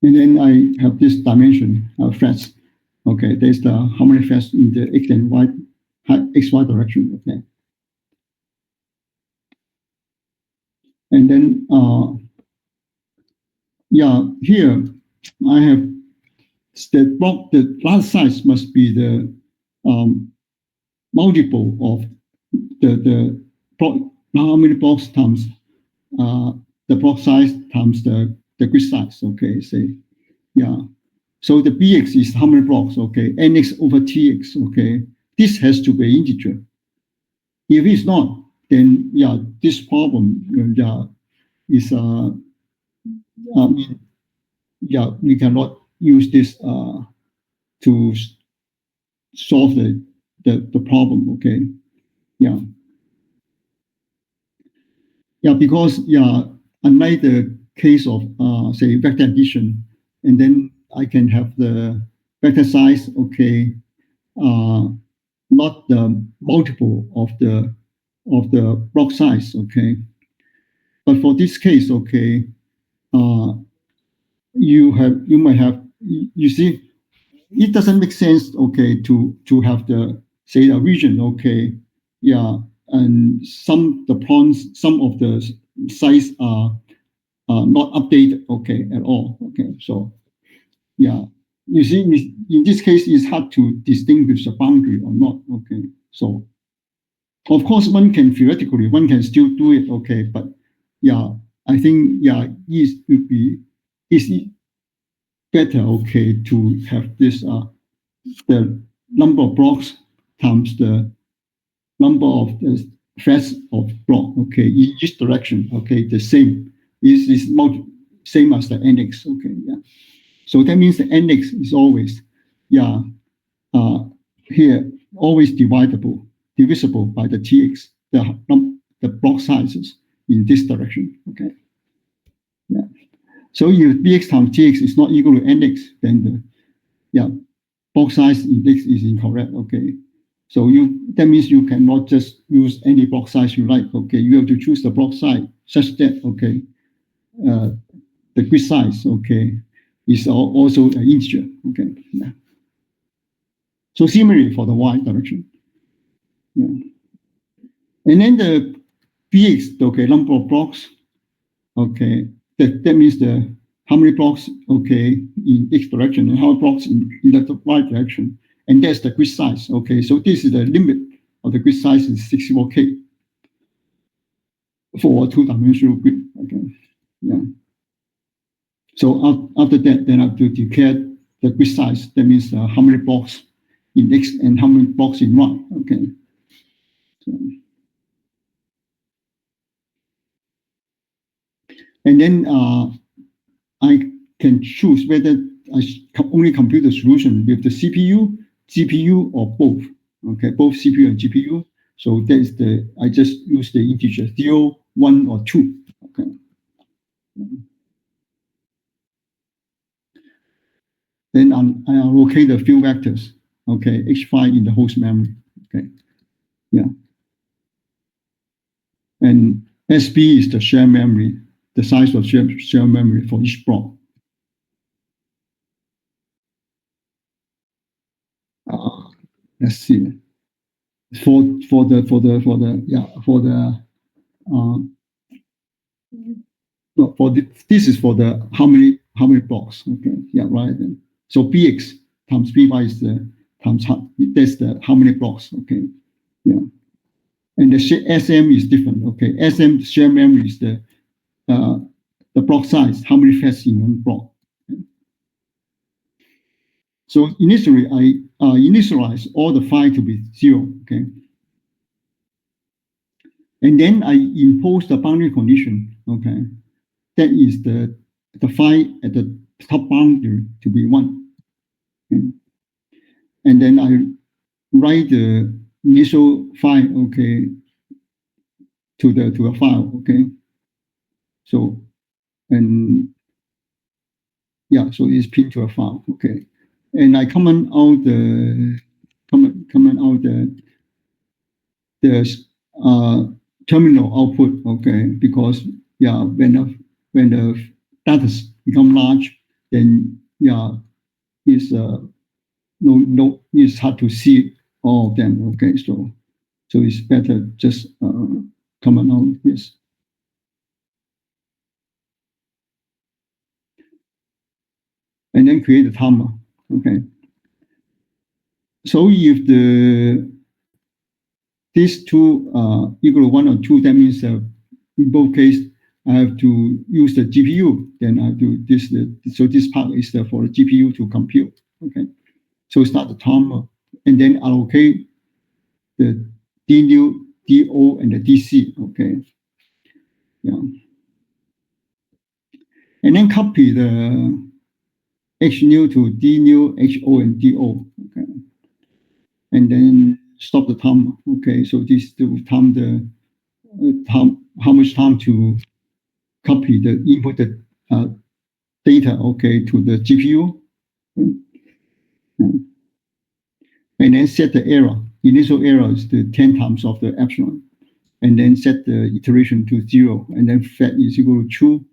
A: And then I have this dimension threads. Okay, there's the how many threads in the x and y, xy direction. Okay, and then yeah, here I have the block. The last size must be the multiple of the block. How many blocks times the block size times the grid size. Okay, say yeah. So the bx is how many blocks? Okay, nx over tx. Okay, this has to be integer. If it's not, then yeah, this problem yeah is I mean yeah we cannot use this to solve the problem. Okay, yeah, yeah, because yeah, unlike the case of say vector addition, and then I can have the vector size. Okay, uh, not the multiple of the block size. Okay, but for this case, okay, uh, you might have you see it doesn't make sense. Okay, to have the say a region. Okay, yeah, and the pawns, some of the size are not updated. Okay, at all. Okay, so yeah, you see, in this case, it's hard to distinguish the boundary or not. Okay, so of course, one can still do it. Okay, but yeah, I think yeah, it would be is better. Okay, to have this the number of blocks times the number of the threads of block. Okay, in each direction. Okay, the same is same as the nx. Okay, yeah. So that means the nx is always yeah uh, here always divisible by the tx, the block sizes in this direction. Okay, yeah. So if bx times tx is not equal to nx, then the yeah block size index is incorrect. Okay, so that means you cannot just use any block size you like. Okay, you have to choose the block size such that okay the grid size okay is also an integer. Okay, yeah. So similarly for the y direction. Yeah. And then the px, okay, number of blocks, okay, that means the how many blocks, okay, in x direction and how many blocks in the y direction. And that's the grid size, okay. So this is the limit of the grid size is 64K for a two-dimensional grid, okay. Yeah. So after that, then I have to declare the grid size. That means how many blocks in x and how many blocks in y, okay. So, and then I can choose whether I only compute the solution with the CPU, GPU, or both. Okay, both CPU and GPU. So that is I just use the integer 0, 1, or 2. Okay. Then I allocate the field vectors. Okay, H5 in the host memory. Okay. Yeah. And SB is the shared memory, the size of shared memory for each block. Let's see. For this is for the how many blocks. Okay, yeah, right. Then. So bx times by is the times that's the how many blocks. Okay, yeah. And the SM is different. Okay, SM share memory is the block size, how many threads in one block. Okay. So initially I initialize all the phi to be 0. Okay, and then I impose the boundary condition. Okay, that is the phi at the top boundary to be 1. Okay. And then I write the initial file, okay, to a file, okay. So and yeah, so it's pinned to a file, okay. And I comment out the terminal output, okay, because yeah, when the data become large, then yeah, it's no, it's hard to see all of them, okay, so it's better just comment on this. And then create a timer, okay. So if these two equal to 1 or 2, that means in both cases, I have to use the GPU. Then I do this. So this part is for the GPU to compute. Okay. So start the timer, and then allocate the D new, DO, and the DC. Okay. Yeah. And then copy the H new to D new, HO, and DO. Okay. And then stop the timer. Okay. So this to time the time, how much time to copy the input data, okay, to the GPU, and then set the error. Initial error is the 10 times of the epsilon, and then set the iteration to 0, and then fed is equal to true.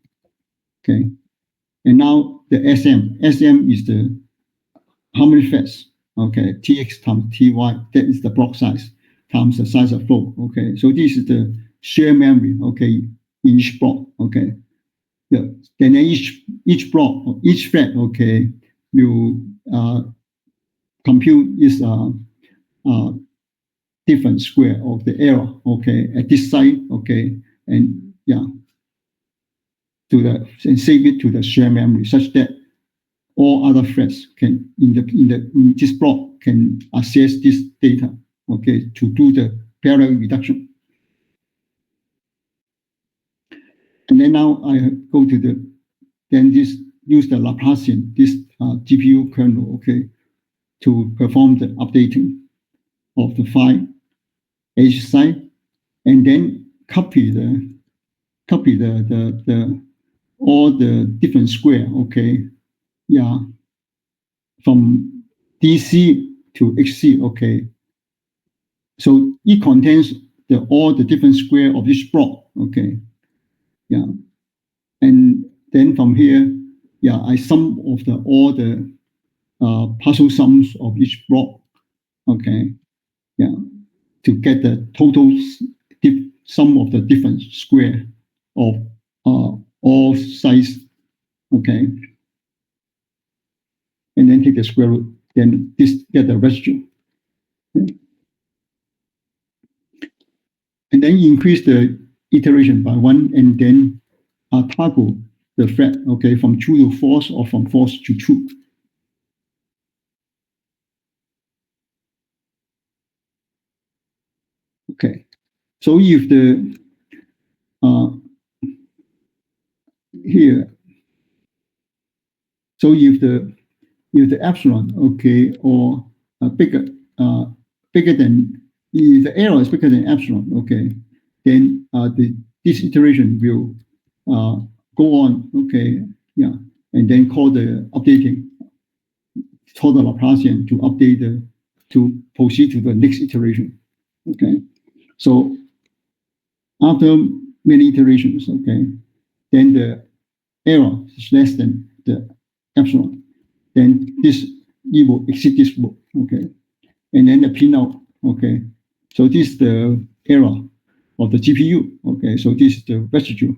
A: Okay, and now the SM. SM is the how many feds? Okay, TX times TY. That is the block size times the size of flow. Okay, so this is the share memory. Okay, in each block. Okay. Yeah. Then each block, each thread, okay, will compute is different square of the error, okay, at this side, okay, and yeah, and save it to the shared memory such that all other threads can in this block can access this data, okay, to do the parallel reduction. And then now I go to then use the Laplacian, this GPU kernel, okay, to perform the updating of the file H side, and then copy all the different square, okay, yeah, from DC to HC, okay. So it contains all the different square of each block, okay, yeah, and then from here, yeah, I sum of all the partial sums of each block, okay, yeah, to get the total sum of the different square of all size, okay, and then take the square root, then this get the residue, okay? And then increase the iteration by 1, and then toggle the thread, okay, from true to false or from false to true. Okay, so if the here, so if the epsilon, okay, or bigger bigger than if the error is bigger than epsilon, okay, then this iteration will go on, okay, yeah, and then call the updating, call the Laplacian to update to proceed to the next iteration, okay. So after many iterations, okay, then the error is less than the epsilon, then it will exceed this loop, okay, and then the pinout, okay. So this is the error of the GPU, okay. So this is the residue,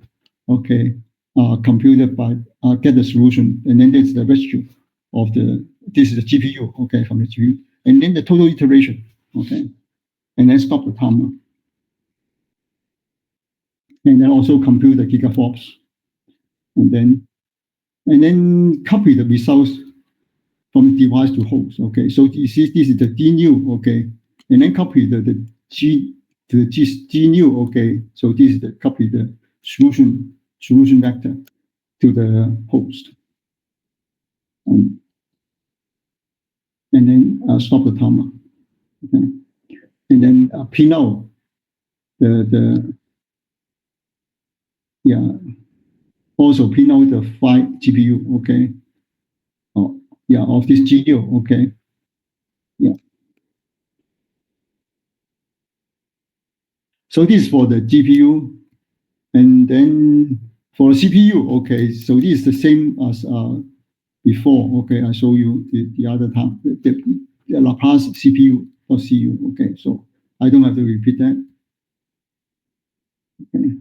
A: okay, computed by get the solution, and then there's the residue of this is the GPU, okay, from the GPU, and then the total iteration, okay, and then stop the timer, and then also compute the gigaflops, and then copy the results from device to host, okay. So this is the D new, okay, and then copy the G to the G new, okay. So this is the copy the solution vector to the host, and then stop the timer, okay, and then pin out the yeah, also pin out the 5 GPU, okay, oh, yeah, of this GPU, okay, yeah. So this is for the GPU, and then for CPU, okay, so this is the same as before, okay, I show you the other time, the Laplace CPU or CU, okay, so I don't have to repeat that. Okay.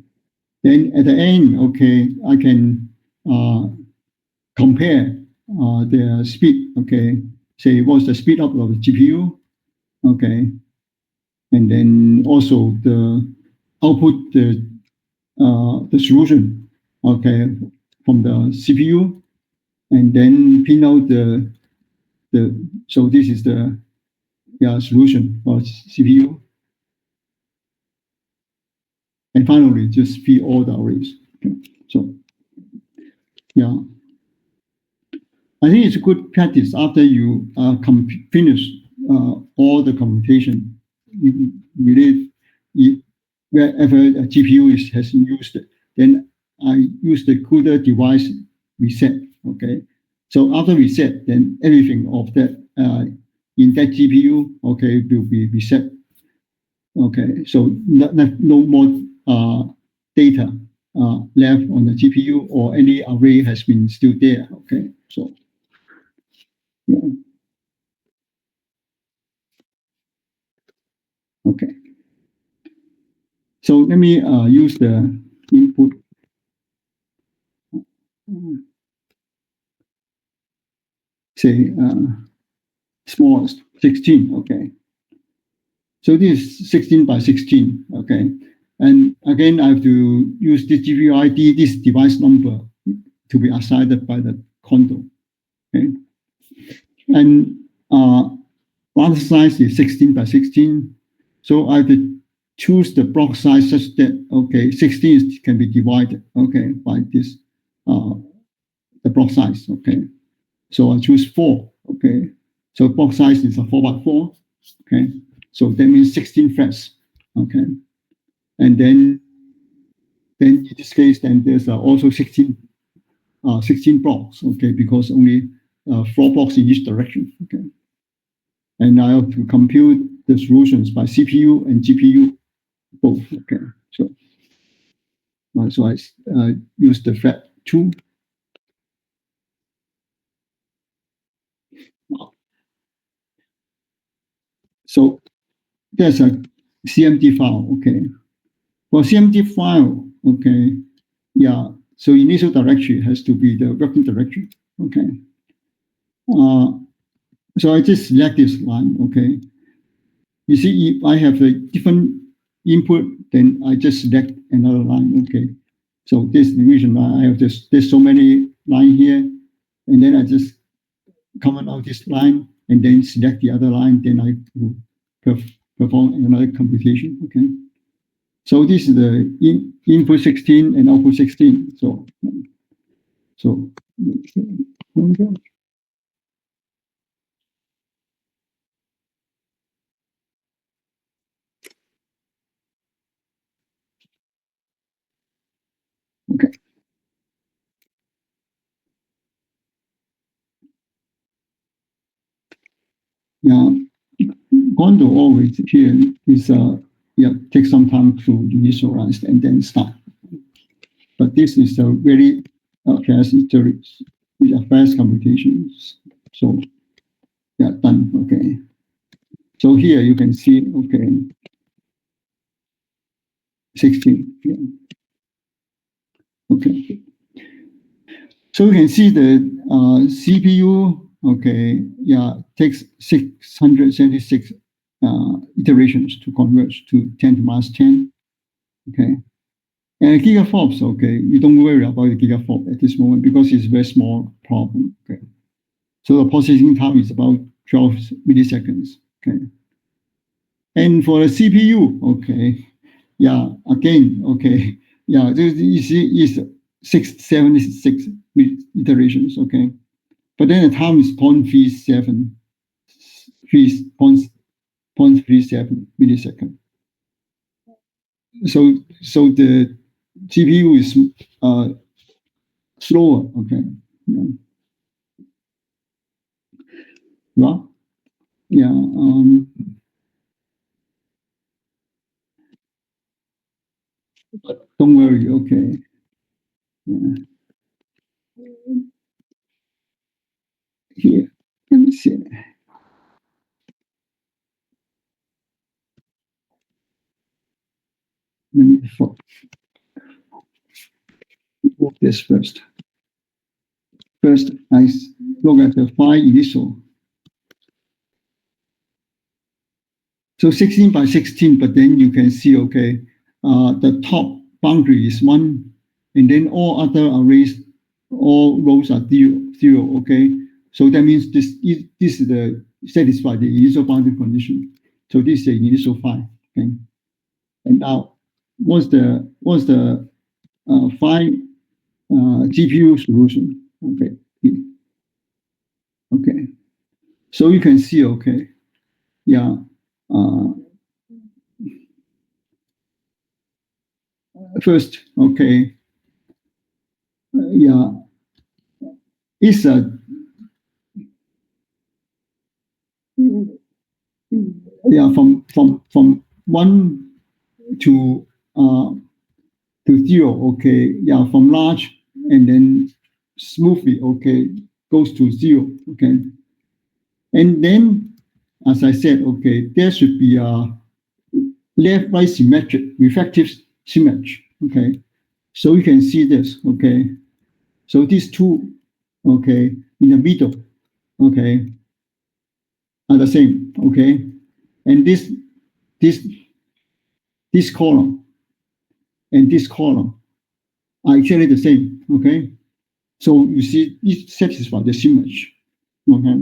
A: Then at the end, okay, I can compare the speed, okay, say what's the speed up of the GPU, okay, and then also the output the solution, okay, from the CPU, and then pin out the so this is the solution for CPU, and finally just feed all the arrays. Okay. So yeah, I think it's a good practice after you finish all the computation. You really, wherever a GPU has been used, then I use the CUDA device reset. Okay, so after reset, then everything of that in that GPU, okay, will be reset. Okay, so no more data left on the GPU, or any array has been still there. Okay, so yeah. Okay. So let me use the input, say, smallest 16. Okay. So this is 16 by 16. Okay. And again, I have to use the GPU ID, this device number, to be assigned by the condo. Okay. And block size is 16 by 16. So I have to choose the block size such that, okay, 16 can be divided, okay, by this, the block size, okay. So I choose 4, okay. So block size is a 4 by 4, okay. So that means 16 threads, okay. And then in this case, then there's also 16 blocks, okay, because only 4 blocks in each direction, okay. And I have to compute the solutions by CPU and GPU both, okay. So I use the thread 2. So there's a CMD file, okay. For CMD file, okay, yeah, so initial directory has to be the working directory, okay. So I just select this line, okay. You see, if I have a different input, then I just select another line, okay. So this is the reason why I have this, there's so many line here, and then I just comment out this line, and then select the other line, then I will perform another computation, okay. So this is the input 16 and output 16. So okay. Yeah, Gondo always here is take some time to initialize and then start. But this is a very fast fast computations. So yeah, done. Okay. So here you can see, okay, 16. Yeah. Okay. So you can see the CPU, okay, yeah, takes 676 iterations to converge to 10 to the minus 10, okay. And gigaflops, okay, you don't worry about the gigaflop at this moment because it's a very small problem, okay. So the processing time is about 12 milliseconds, okay. And for the CPU, okay, yeah, again, okay, yeah, you see is 676 iterations, okay. But then the time is 0.37 millisecond. So the GPU is slower, okay. Yeah. Well, yeah. Don't worry, okay. Yeah. Here, let me see. Let me work this first. First, I look at the 5 initial. So 16 by 16, but then you can see, okay, the top boundary is 1, and then all other arrays, all rows are 0, okay? So that means this is the satisfy the initial boundary condition. So this is the initial 5, okay? And now, what's the 5 GPU solution? Okay, okay. So you can see, okay, yeah. First, okay, yeah, it's a yeah from 1 to 0, okay, yeah, from large and then smoothly, okay, goes to 0, okay, and then as I said, okay, there should be a left-right symmetric refractive symmetry, okay, so you can see this, okay, so these two, okay, in the middle, okay, are the same, okay, and this this column and this column are actually the same, okay? So you see, it satisfies the symmetry, okay?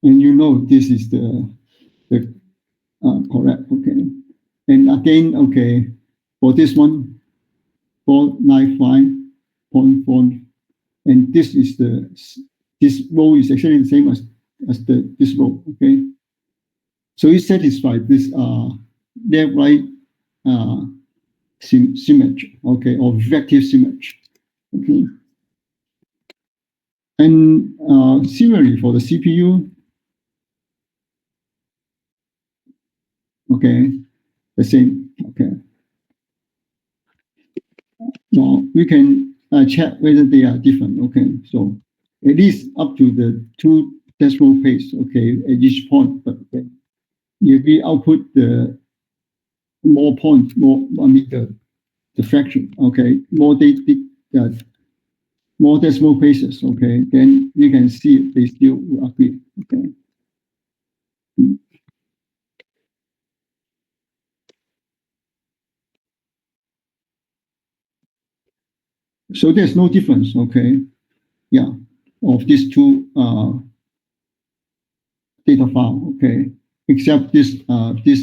A: And you know this is the correct, okay? And again, okay, for this one, 495.4, and this is this row is actually the same as this row, okay? So it satisfies this left right symmetry, okay, or vective symmetry, okay. And similarly for the CPU, okay, the same, okay. Now we can check whether they are different, okay. So at least up to the 2 decimal place, okay, at each point, but okay. If we output the more points, I mean the fraction, okay, more decimal places, okay, then we can see they still will agree, okay. So there's no difference, okay, yeah, of these two data file, okay, except this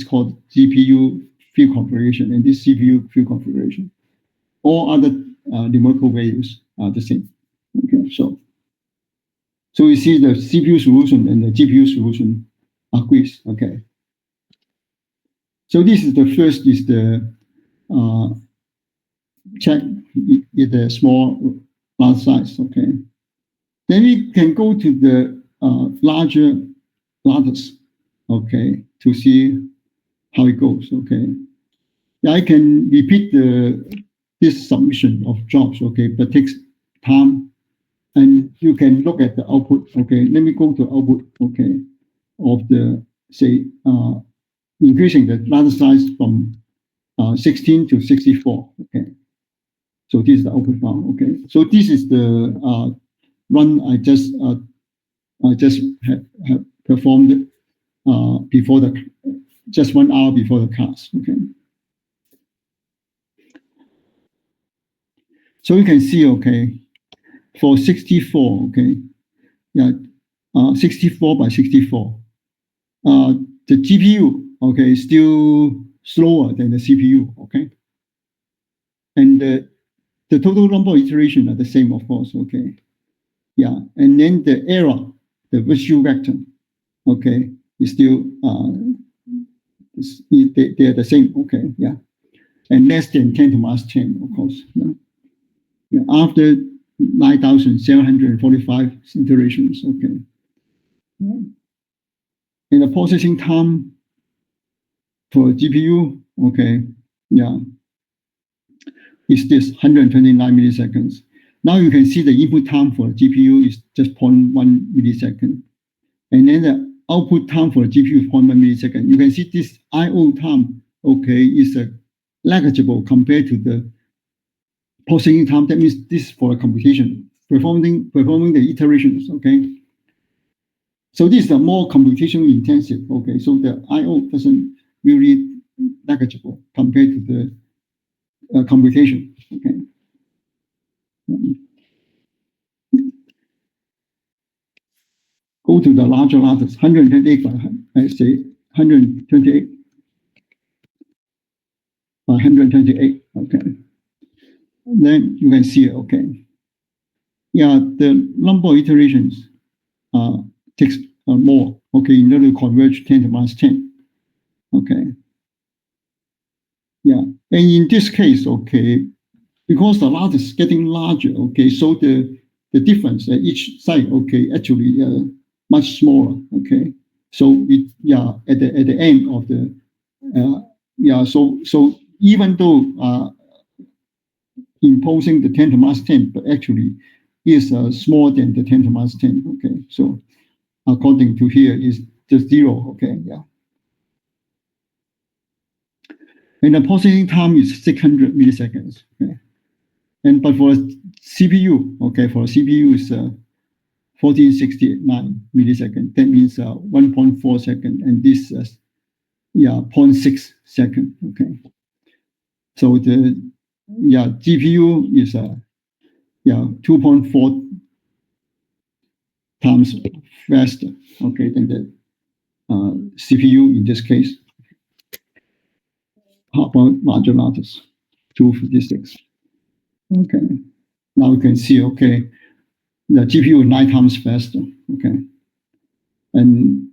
A: called GPU field configuration and this CPU field configuration. All other numerical values are the same. Okay, so you see the CPU solution and the GPU solution agrees. Okay, so this is the first is the check the small large size. Okay, then we can go to the larger lattice. Okay, to see how it goes. Okay, yeah, I can repeat this submission of jobs. Okay, but takes time, and you can look at the output. Okay, let me go to output. Okay, of the say increasing the ladder size from 16 to 64. Okay, so this is the output file. Okay, so this is the run I just have performed before just 1 hour before the class. Okay, so you can see. Okay, for 64. Okay, yeah, 64 by 64. The GPU, okay, is still slower than the CPU, okay? And the total number of iteration are the same, of course, okay? Yeah, and then the error, the virtual vector, okay, is still, they are the same, okay, yeah. And less than 10 to minus 10, of course. Yeah. Yeah, after 9,745 iterations, okay. Yeah. And the processing time for GPU, okay, yeah, is this 129 milliseconds. Now you can see the input time for the GPU is just 0.1 millisecond. And then the output time for the GPU is 0.1 millisecond. You can see this I/O time, okay, is negligible compared to the processing time. That means this is for a computation, performing the iterations, okay? So this is a more computation intensive, okay? So the I/O doesn't really negligible compared to the computation, okay? Go to the larger lattice, 128 by, I say, 128 by 128, okay? And then you can see, okay. Yeah, the number of iterations takes more, okay, in order to converge 10 to the minus 10, okay? Yeah, and in this case, okay, because the lattice is getting larger, okay, so the difference at each side, okay, actually much smaller, okay. So it, yeah, at the end of the, yeah, so even though imposing the 10 to the minus 10, but actually is smaller than the 10 to the minus 10, okay. So according to here is just 0, okay, yeah. And the processing time is 600 milliseconds, okay. And but for CPU, okay, for CPU is 1469 milliseconds. That means 1.4 second, and this yeah 0.6 second. Okay, so the yeah GPU is yeah 2.4 times faster. Okay, than the CPU in this case. How about larger lattice? 256. Okay, now you can see. Okay, the GPU is 9 times faster. Okay, and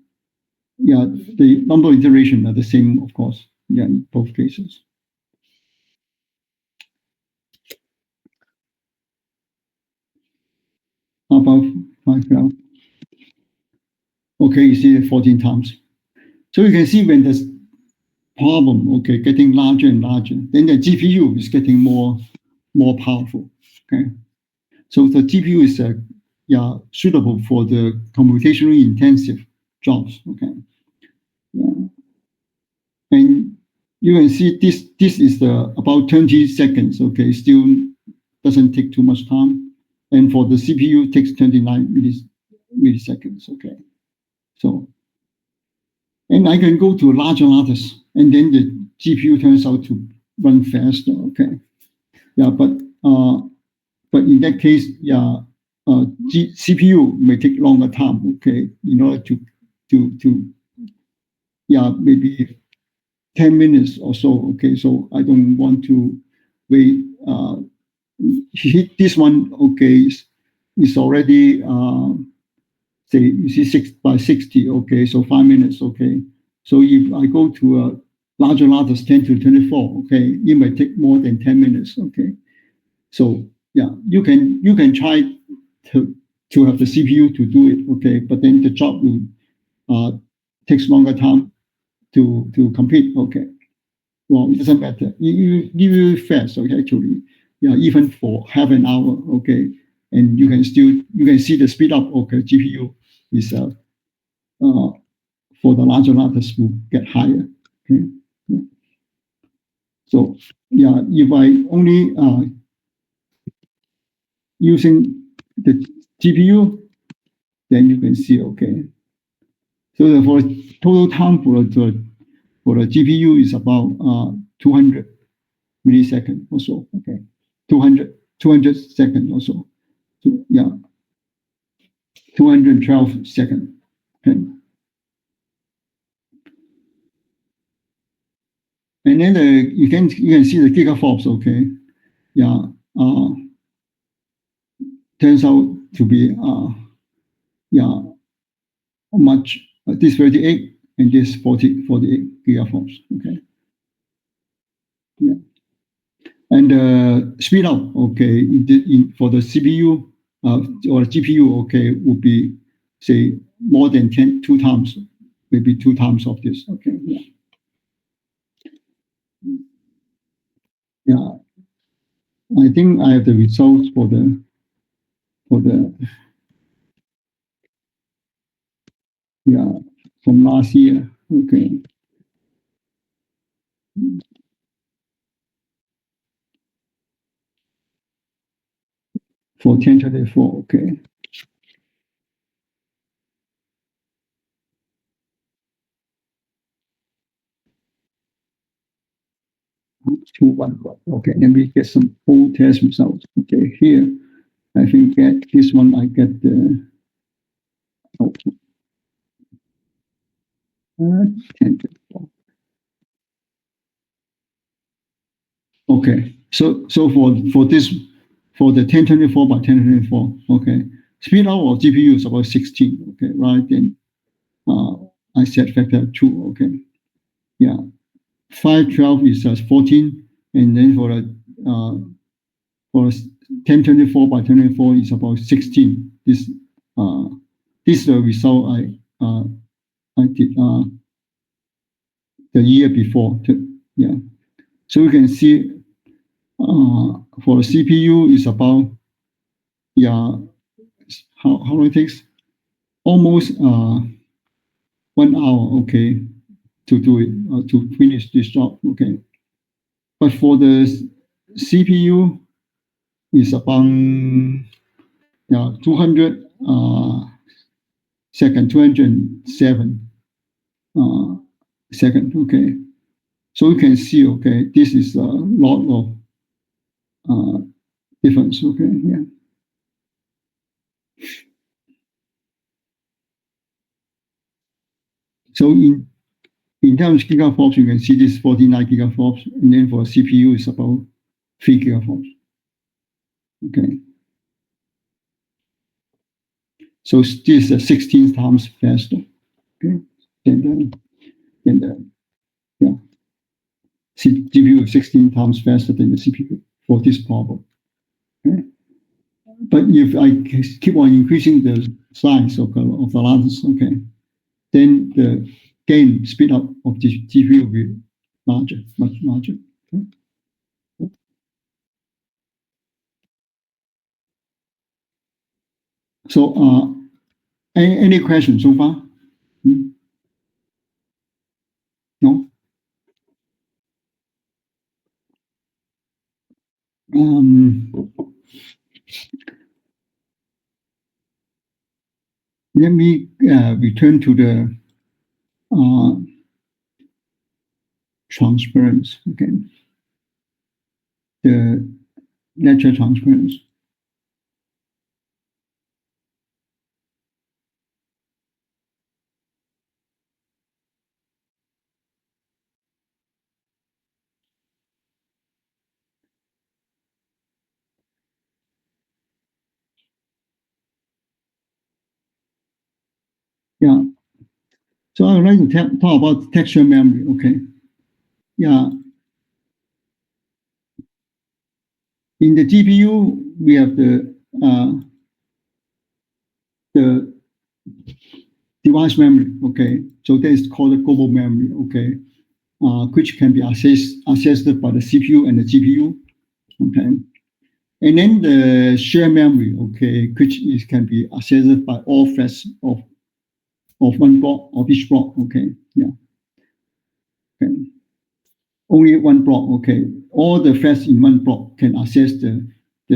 A: yeah, the number of iterations are the same, of course, yeah, in both cases. How about Minecraft? Okay, you see it 14 times. So you can see when this problem, okay, getting larger and larger, then the GPU is getting more powerful. Okay, so the GPU is yeah suitable for the computationally intensive jobs. Okay, yeah. And you can see this is the about 20 seconds. Okay, still doesn't take too much time, and for the CPU takes 29 milliseconds. Okay, so and I can go to a larger lattice, and then the GPU turns out to run faster. Okay, yeah, but in that case, yeah, CPU may take longer time. Okay, in order to yeah maybe 10 minutes or so. Okay, so I don't want to wait. Hit this one. Okay, is already say you see 6 by 60. Okay, so 5 minutes. Okay, so if I go to a larger lattice 10 to 24, okay, it might take more than 10 minutes. Okay, so yeah, you can try to have the CPU to do it. Okay, but then the job will takes longer time to complete. Okay, well, it doesn't matter. You fast. Okay, actually, yeah, even for half an hour. Okay, and you can see the speed up. Okay, GPU is for the larger lattice will get higher. Okay, yeah. So yeah, if I only using the GPU, then you can see. Okay, so for total time for the GPU is about 200 millisecond or so. Okay, 200 second or so. So yeah, 212 second. Okay. And then you can see the gigaflops. Okay, yeah, turns out to be yeah much this 38 and this 48 gigaflops. Okay, yeah, and speed up. Okay, for the CPU or GPU. Okay, would be say more than 2 times, maybe 2 times of this. Okay, yeah, yeah. I think I have the results for the yeah, from last year. Okay. For 1024. Okay. 211. Okay, let me get some full test results. Okay, here I think get this one. I get the oh, 1024. Okay, so for this for the 1024 by 1024. Okay, speed out of GPU is about 16. Okay, right then I set factor 2. Okay, yeah, 512 is 14, and then for 1024 by 1024 is about 16. This is the result I did the year before. Yeah, so you can see for CPU is about how long it takes almost 1 hour. Okay, to do it to finish this job. Okay, but for the CPU is about 200 second, 207 second. Okay, so you can see. Okay, this is a lot of difference. Okay, yeah. So in terms of gigaflops, you can see this 49 gigaflops, and then for CPU is about 3 gigaflops. Okay. So this is 16 times faster. Okay. Than the yeah. GPU is 16 times faster than the CPU for this problem. Okay. But if I keep on increasing the size of the lattice, okay, then the gain speed up of the GPU will be larger, much larger. Okay. So any questions so far? No? Let me return to the transparency again. The lecture transparency. Yeah. So I would like to talk about texture memory. Okay. Yeah. In the GPU, we have the device memory. Okay. So that is called the global memory. Okay. Which can be accessed by the CPU and the GPU. Okay. And then the share memory. Okay, which can be accessed by all threads of one block of each block. Okay. Yeah. Okay. Only one block. Okay. All the threads in one block can access the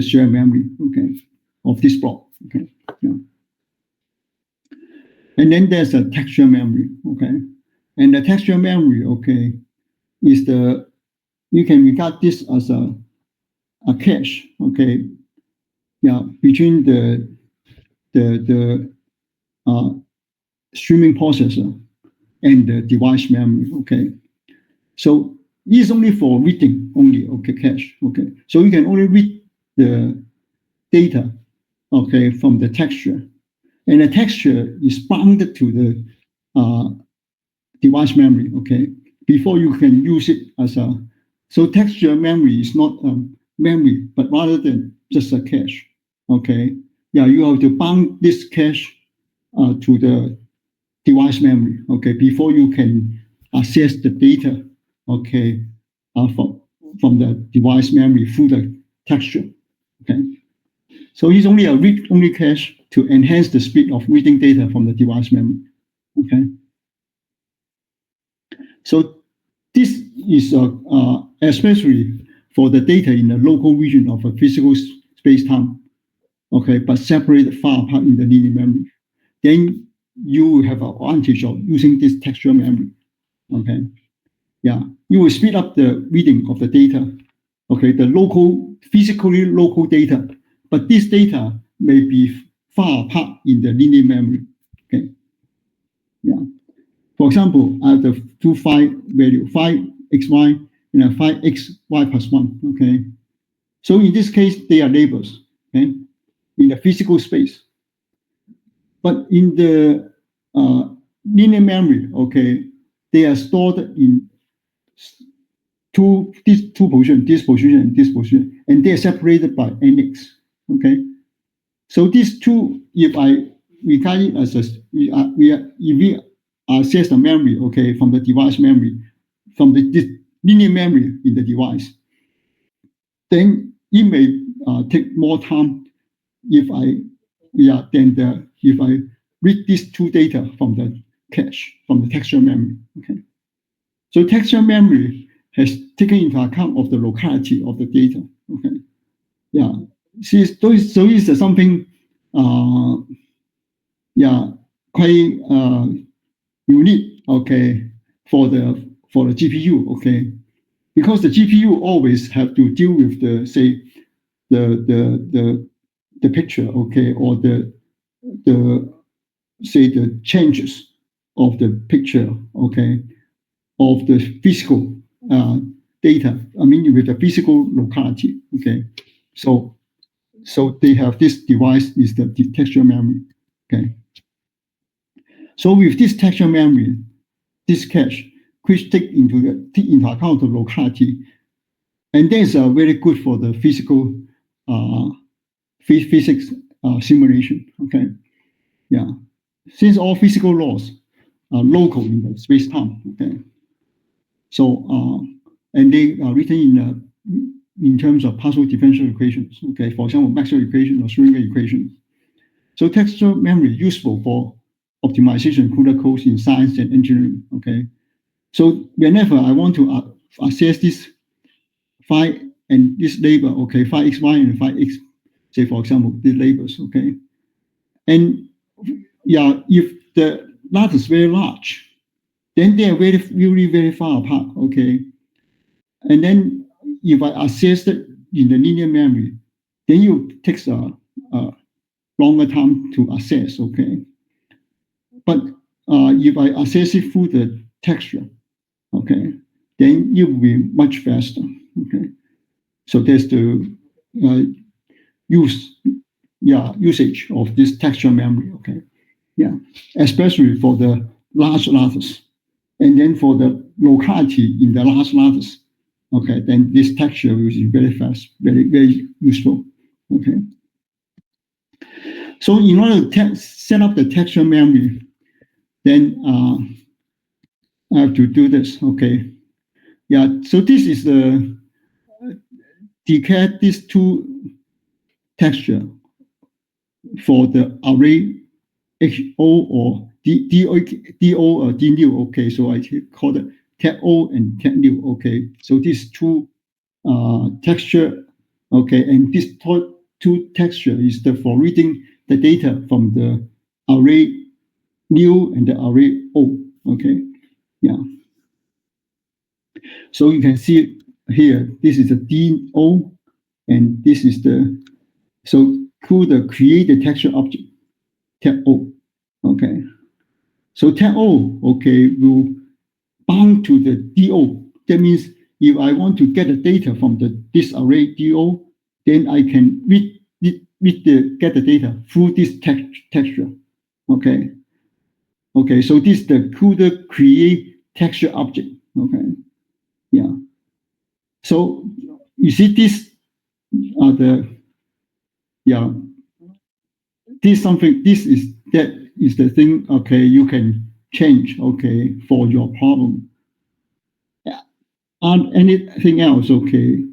A: shared memory. Okay. Of this block. Okay. Yeah. And then there's a texture memory. Okay. And the texture memory. Okay, is you can regard this as a cache. Okay. Yeah. Between the streaming processor and the device memory. Okay. So it's only for reading only. Okay, cache. Okay. So you can only read the data. Okay, from the texture, and the texture is bounded to the device memory. Okay, before you can use it as a so texture memory is not memory, but rather than just a cache. Okay, yeah, you have to bound this cache to the device memory. Okay, before you can access the data. Okay, from the device memory through the texture. Okay, so it's only a read-only cache to enhance the speed of reading data from the device memory. Okay, so this is especially for the data in the local region of a physical space-time. Okay, but separated far apart in the linear memory. Then you have an advantage of using this textual memory. Okay, yeah, you will speed up the reading of the data. Okay, the physically local data, but this data may be far apart in the linear memory. Okay, yeah. For example, I have the two phi value, phi xy and a phi xy plus 1. Okay, so in this case, they are labels. Okay, in the physical space. But in the linear memory, okay, they are stored in these two positions, this position and this position, and they are separated by NX. Okay, so these two, if I regard it as if we access the memory, okay, from the device memory, from this linear memory in the device, then it may take more time if I read these two data from the cache, from the textual memory. Okay, so textual memory has taken into account of the locality of the data. Okay, yeah, so it's something, quite unique. Okay, for the GPU. Okay, because the GPU always have to deal with the picture. Okay, or the changes of the picture. Okay, of the physical data. I mean, with the physical locality. Okay, so they have this device is the textual memory. Okay, so with this textual memory, this cache, which take into account the locality, and that is very good for the physical physics simulation. Okay, yeah, since all physical laws are local in the space time. Okay, so and they are written in terms of partial differential equations. Okay, for example, Maxwell equation or Schrödinger equation. So textual memory useful for optimization CUDA codes in science and engineering. Okay, so whenever I want to assess this phi and this label, okay, phi xy and phi x, say for example, these labels. Okay, and yeah, if the lattice is very large, then they are really very far apart. Okay, and then if I assess it in the linear memory, then it takes a longer time to assess. Okay, but if I assess it through the texture, okay, then it will be much faster. Okay, so there's the usage of this texture memory. Okay, yeah, especially for the large lattice, and then for the locality in the large lattice. Okay, then this texture will be very fast, very useful. Okay, so in order to set up the texture memory, then I have to do this. Okay, yeah. So this is the declare these two texture for the array HO or DO or D new. Okay, so I call it TEO and TET new. Okay, so these two texture. Okay, and this two texture is for reading the data from the array new and the array O. Okay, yeah. So you can see here, this is the DO, and this is the, so CUDA create the texture object, TEO. Okay, so TEO, okay, will bound to the DO. That means if I want to get the data from this array DO, then I can get the data through this texture. Okay. Okay, so this is the CUDA create texture object. Okay. Yeah. So you see this that is the thing. Okay, you can change. Okay, for your problem. Yeah. And anything else? Okay.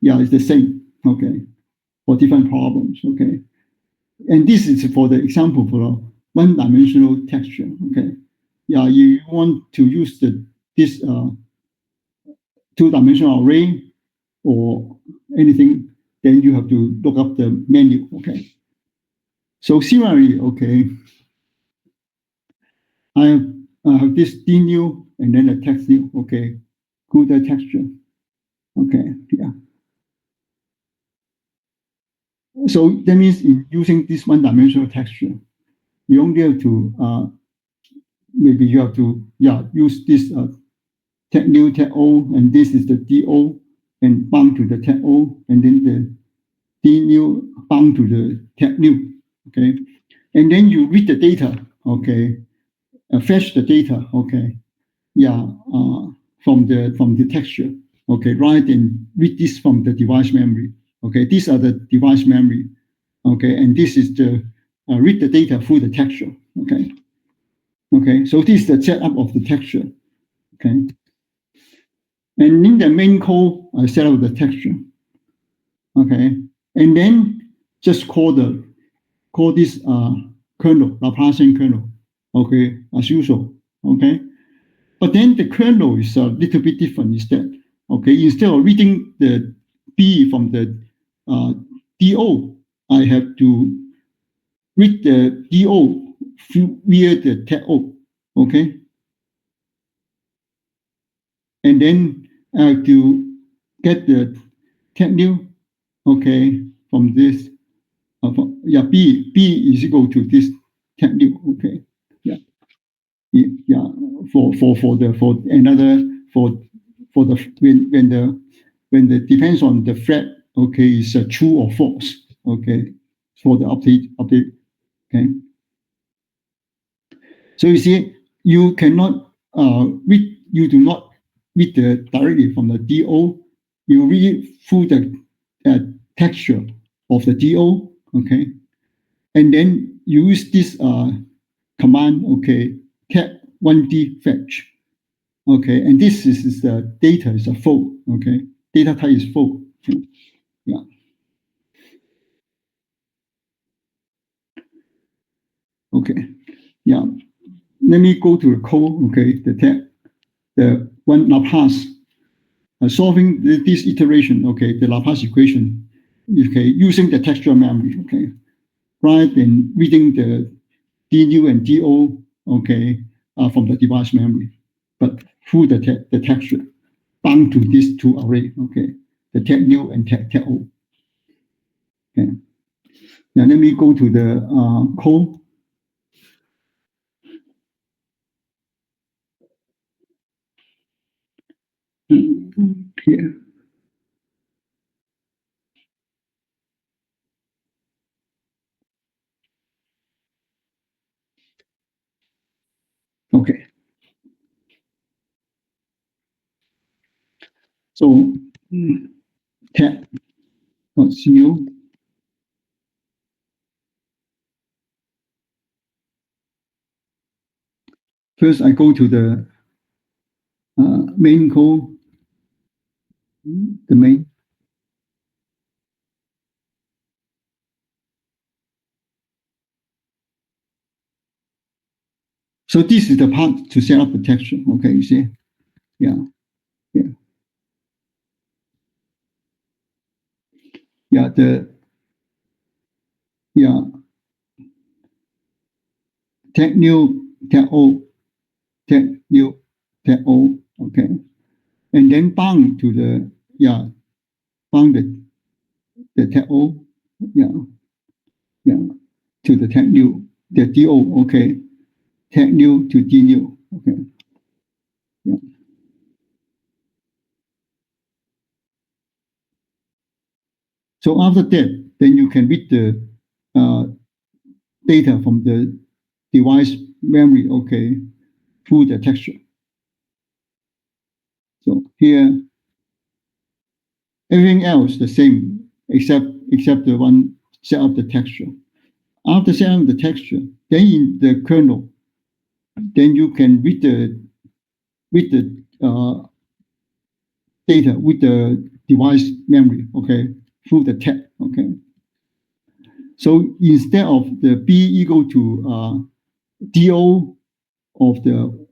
A: Yeah, it's the same. okay, for different problems, okay. And this is for the example for a one-dimensional texture, okay. Yeah, you want to use this two-dimensional array or anything, then you have to look up the menu, okay. So similarly, okay, I have this D new and then a text new, okay, cuda-lecture, okay, yeah. So that means in using this one-dimensional texture, you only have to maybe you have to use this tag new tag O, and this is the DO and bound to the tag O, and then the D new bound to the tag new, okay, and then you read the data, okay, fetch the data, okay, from the texture, okay, rather than read this from the device memory, okay, these are the device memory, okay, and this is the read the data through the texture, okay, okay, so this is the setup of the texture, okay, and in the main code, I set up the texture, okay, and then just call this kernel, Laplacian kernel, okay, as usual, okay. But then the kernel is a little bit different instead. Okay, instead of reading the B from the DO, I have to read the DO via the tag O. Okay, and then I have to get the tag new. Okay, from this. B is equal to this tag new. Okay, yeah. Yeah, for another for the when the depends on the flag, okay, is true or false, okay, for the update, okay. So you see, you cannot read, you do not read directly from the DO, you read it through the texture of the DO, okay, and then use this command, okay, cat 1D fetch. Okay, and this is the data is a full, okay, data type is full. Okay. Yeah. Okay. Yeah. Let me go to the code. Okay, the one Laplace solving this iteration. Okay, the Laplace equation. Okay, using the textual memory. Okay, rather than reading the DU and DO. Okay, from the device memory, but through the texture bound to these two array. Okay, the tag new and tag O. Okay. Now let me go to the code. Here. Okay. So tab .cu. First, I go to the main code, the main. So this is the part to set up the texture. Okay, you see? Yeah, yeah, yeah. Tag new, tag O, tag new, tag O. Okay, and then bound to the bound the tag O. Yeah, to the tag new, the DO. Okay, tag new to D new. Okay. Yeah. So after that, then you can read the data from the device memory, okay, through the texture. So here, everything else the same except the one set up the texture. After setting up the texture, then in the kernel, then you can read the data with the device memory, okay, through the tab. Okay. So instead of the B equal to DO of the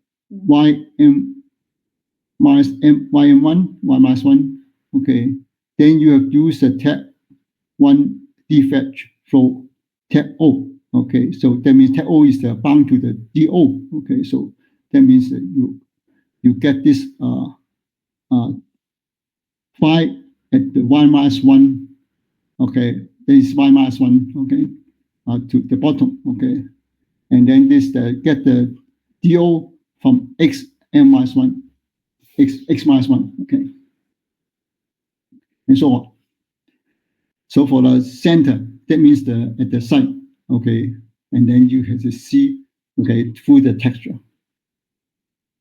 A: YM minus YM1, Y minus 1, okay, then you have used the tab 1 defetch for tab O. Okay, so that means tab O is bound to the DO. Okay, so that means that you get this phi at the Y minus 1. Okay, there is Y minus 1. Okay, to the bottom. Okay, and then this get the DO from X M minus 1, X minus 1. Okay, and so on. So for the center, that means at the side. Okay, and then you have to see, okay, through the texture.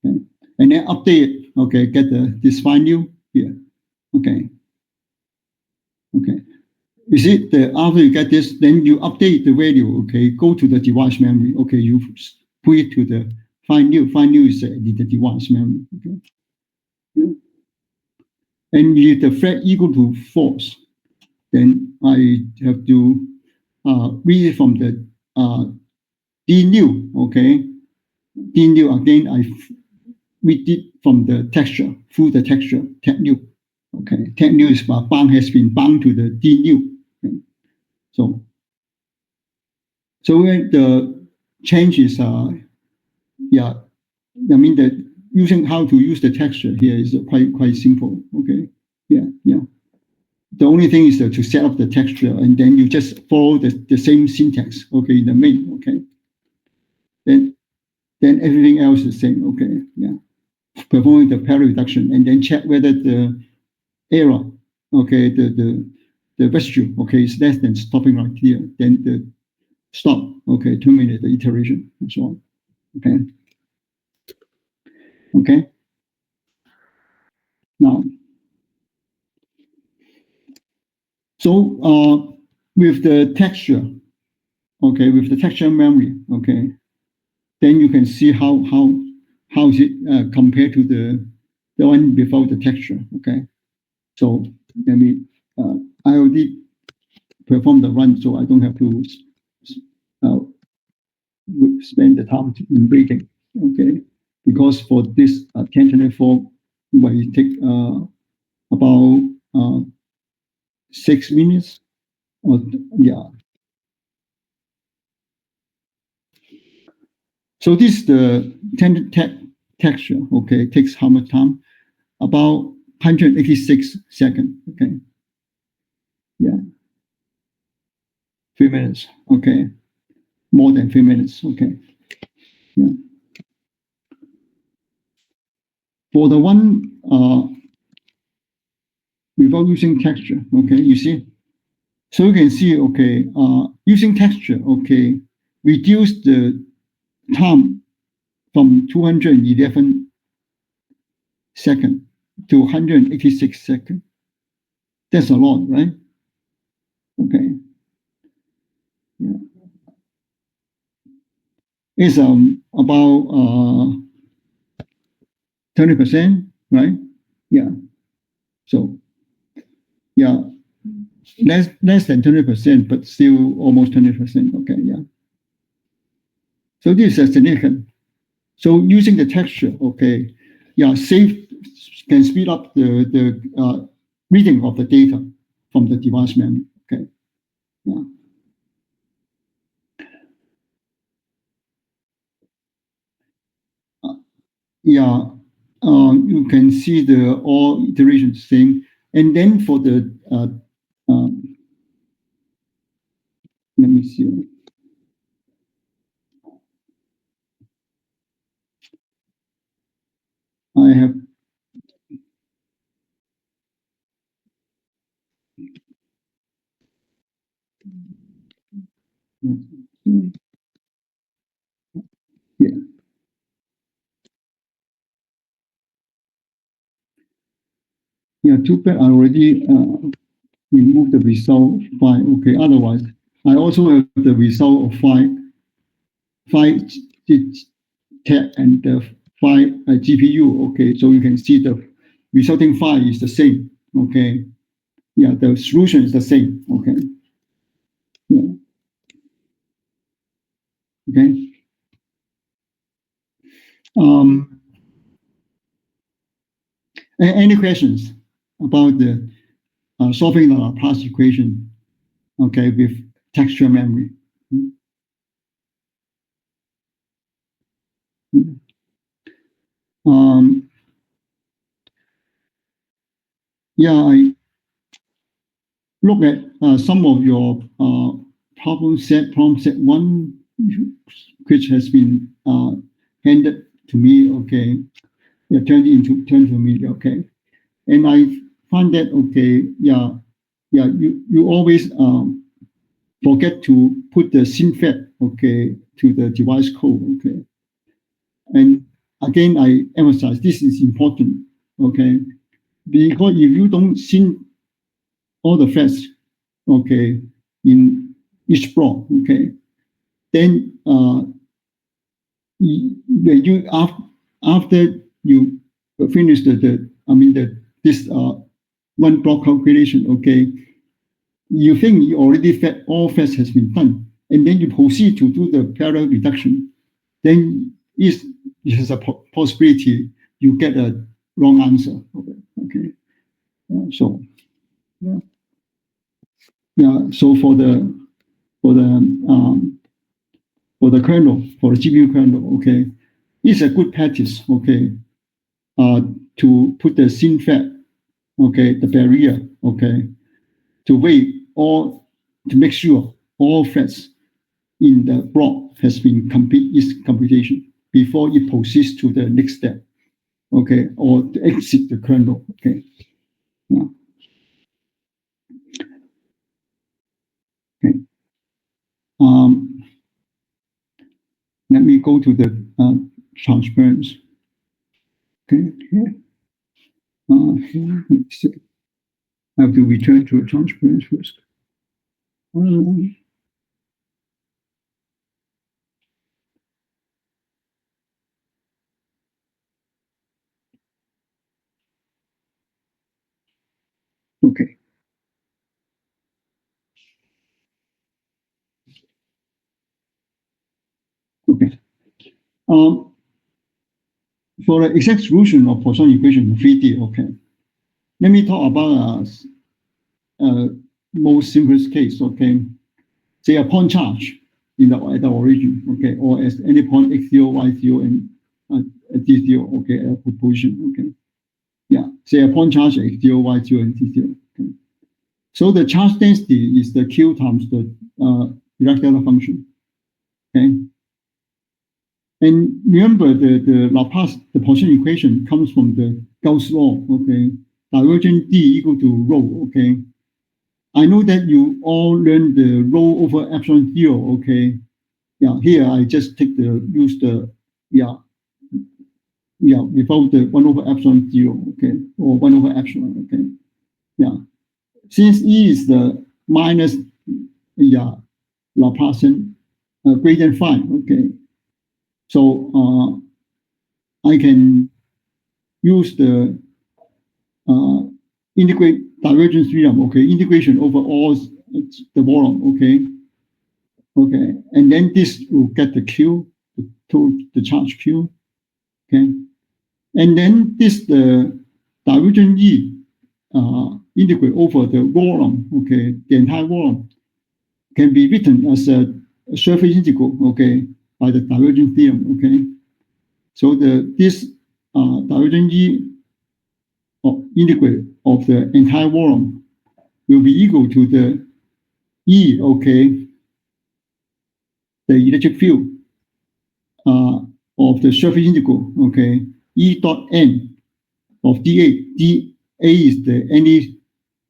A: Okay, and then update it. Okay, get this file new here. Okay, okay. You see, after you get this, then you update the value. Okay, go to the device memory. Okay, you put it to the file new. File new is the device memory. Okay, yeah. And if the flag equal to false, then I have to read it from the D new. Okay, D new again. I read it from the texture through the texture tab new. Okay, tab new is bound has been bound to the D new. Okay. So when the changes are, yeah, I mean that using how to use the texture here is quite simple. Okay, yeah. The only thing is to set up the texture, and then you just follow the same syntax. Okay, in the main. Okay, then everything else is the same. Okay, yeah. Performing the parallel reduction, and then check whether the error, okay, the residue, okay, is less than stopping right here. Then the stop, okay, terminate the iteration and so on. Okay. Okay. Now, so with the texture, okay, with the texture memory, okay, then you can see how is it compared to the one without the texture. Okay. So let me I already perform the run, so I don't have to spend the time in reading. Okay, because for this 1024 might take about 6 minutes, or yeah. So this the texture. Okay, takes how much time? About 186 seconds. Okay, yeah, 3 minutes. Okay, more than 3 minutes. Okay, yeah. For the one without using texture, okay, you see. So you can see, okay, using texture, okay, reduce the time from 211 seconds to 186 seconds. That's a lot, right? Okay. Yeah. It's about 20%, right? Yeah. So yeah, less than 20%, but still almost 20%. Okay, yeah. So this is significant. So using the texture, okay, yeah, can speed up the reading of the data from the device memory. Okay, yeah. Yeah, you can see the all iterations thing, and then for the let me see. I have yeah. Yeah, too bad I already removed the result file. Okay, otherwise I also have the result of file tab and the file GPU. Okay, so you can see the resulting file is the same. Okay, the solution is the same. Okay. Yeah. Okay. Any questions about the solving the Laplace equation? Okay, with texture memory. Yeah, I look at some of your problem set 1, which has been handed to me. Okay, turned to me. Okay, and I find that okay. Yeah, you always forget to put the SYNFET okay to the device code. Okay, and again I emphasize this is important. Okay, because if you don't syn all the FETs okay in each block, okay, then when you after you finish this one block calculation, okay, you think you already all FETs has been done, and then you proceed to do the parallel reduction, then it has a possibility you get a wrong answer. Okay. So so for the kernel, for the GPU kernel, okay, it's a good practice, okay, to put the SYNFET, okay, the barrier, okay, to weigh all, to make sure all FETs in the block has been complete its computation before it proceeds to the next step, okay, or to exit the kernel, okay. Yeah. Okay. Let me go to the transparency. Okay. Here. Here. Let's see. I have to return to a transparency first. Okay. Okay. For the exact solution of Poisson equation 3D, okay, let me talk about most simplest case, okay. Say a point charge at the origin, okay, or at any point x0, y0, and d0, okay, at a position, okay. Yeah, say a point charge at x0, y0, and d0. Okay. So the charge density is the q times the irregular function, okay. And remember the Laplace, the Poisson equation comes from the Gauss law, okay? Divergent D equal to rho, okay? I know that you all learned the rho over epsilon zero, okay? Yeah, here I just use the, without the 1 over epsilon zero, okay? Or 1 over epsilon, okay? Yeah. Since E is the minus, Laplacian greater than 5, okay? So I can use the integrate divergence theorem, okay, integration over all the volume, okay, and then this will get the Q, to the charge Q, okay, and then this the divergent E integrate over the volume, okay, the entire volume can be written as a surface integral, okay, by the divergence theorem, okay. So this divergent E integral of the entire volume will be equal to the E, okay, the electric field of the surface integral, okay, E dot N of dA. dA is the any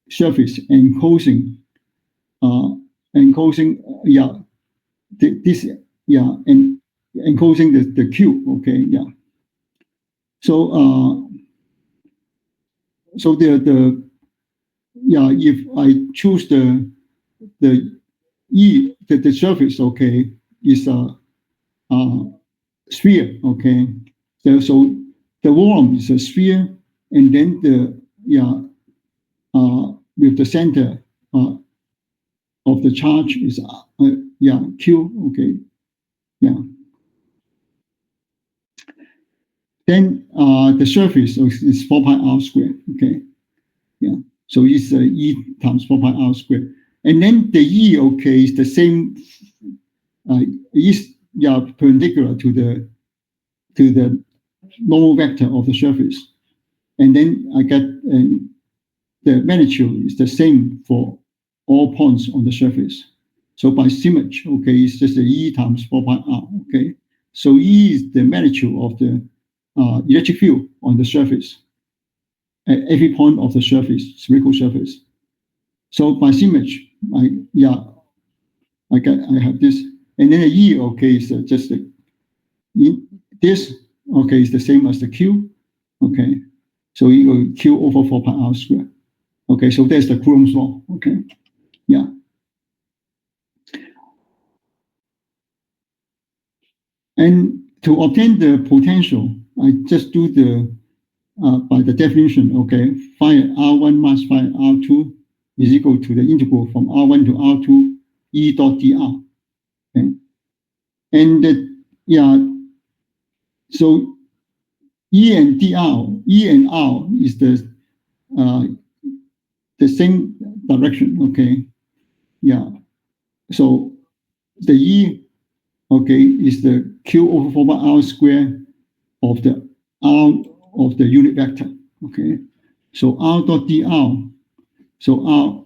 A: surface enclosing, this, and enclosing the Q, okay, yeah. So, so if I choose the E, the surface, okay, is a sphere, okay. So the volume is a sphere, and then with the center of the charge is Q, okay, yeah. Then the surface is 4 pi r squared, okay, yeah. So it's E times 4 pi r squared. And then the E, okay, is the same, is perpendicular to the normal vector of the surface. And then I get the magnitude is the same for all points on the surface. So by symmetry, okay, it's just the E times 4 pi r, okay. So E is the magnitude of the electric field on the surface at every point of the surface, spherical surface. So by symmetry, I have this, and then the E, okay, is just this, okay, is the same as the Q, okay. So you go Q over 4 pi r squared. Okay, so there's the Coulomb's law. Okay, yeah. And to obtain the potential, I just do the by the definition. Okay, phi r1 minus phi r2 is equal to the integral from r1 to r2 E dot dr. Okay, and so E and R is the same direction. Okay, yeah. So the E, okay, is the Q over 4 pi r squared of the R of the unit vector. Okay, so R dot dr, so R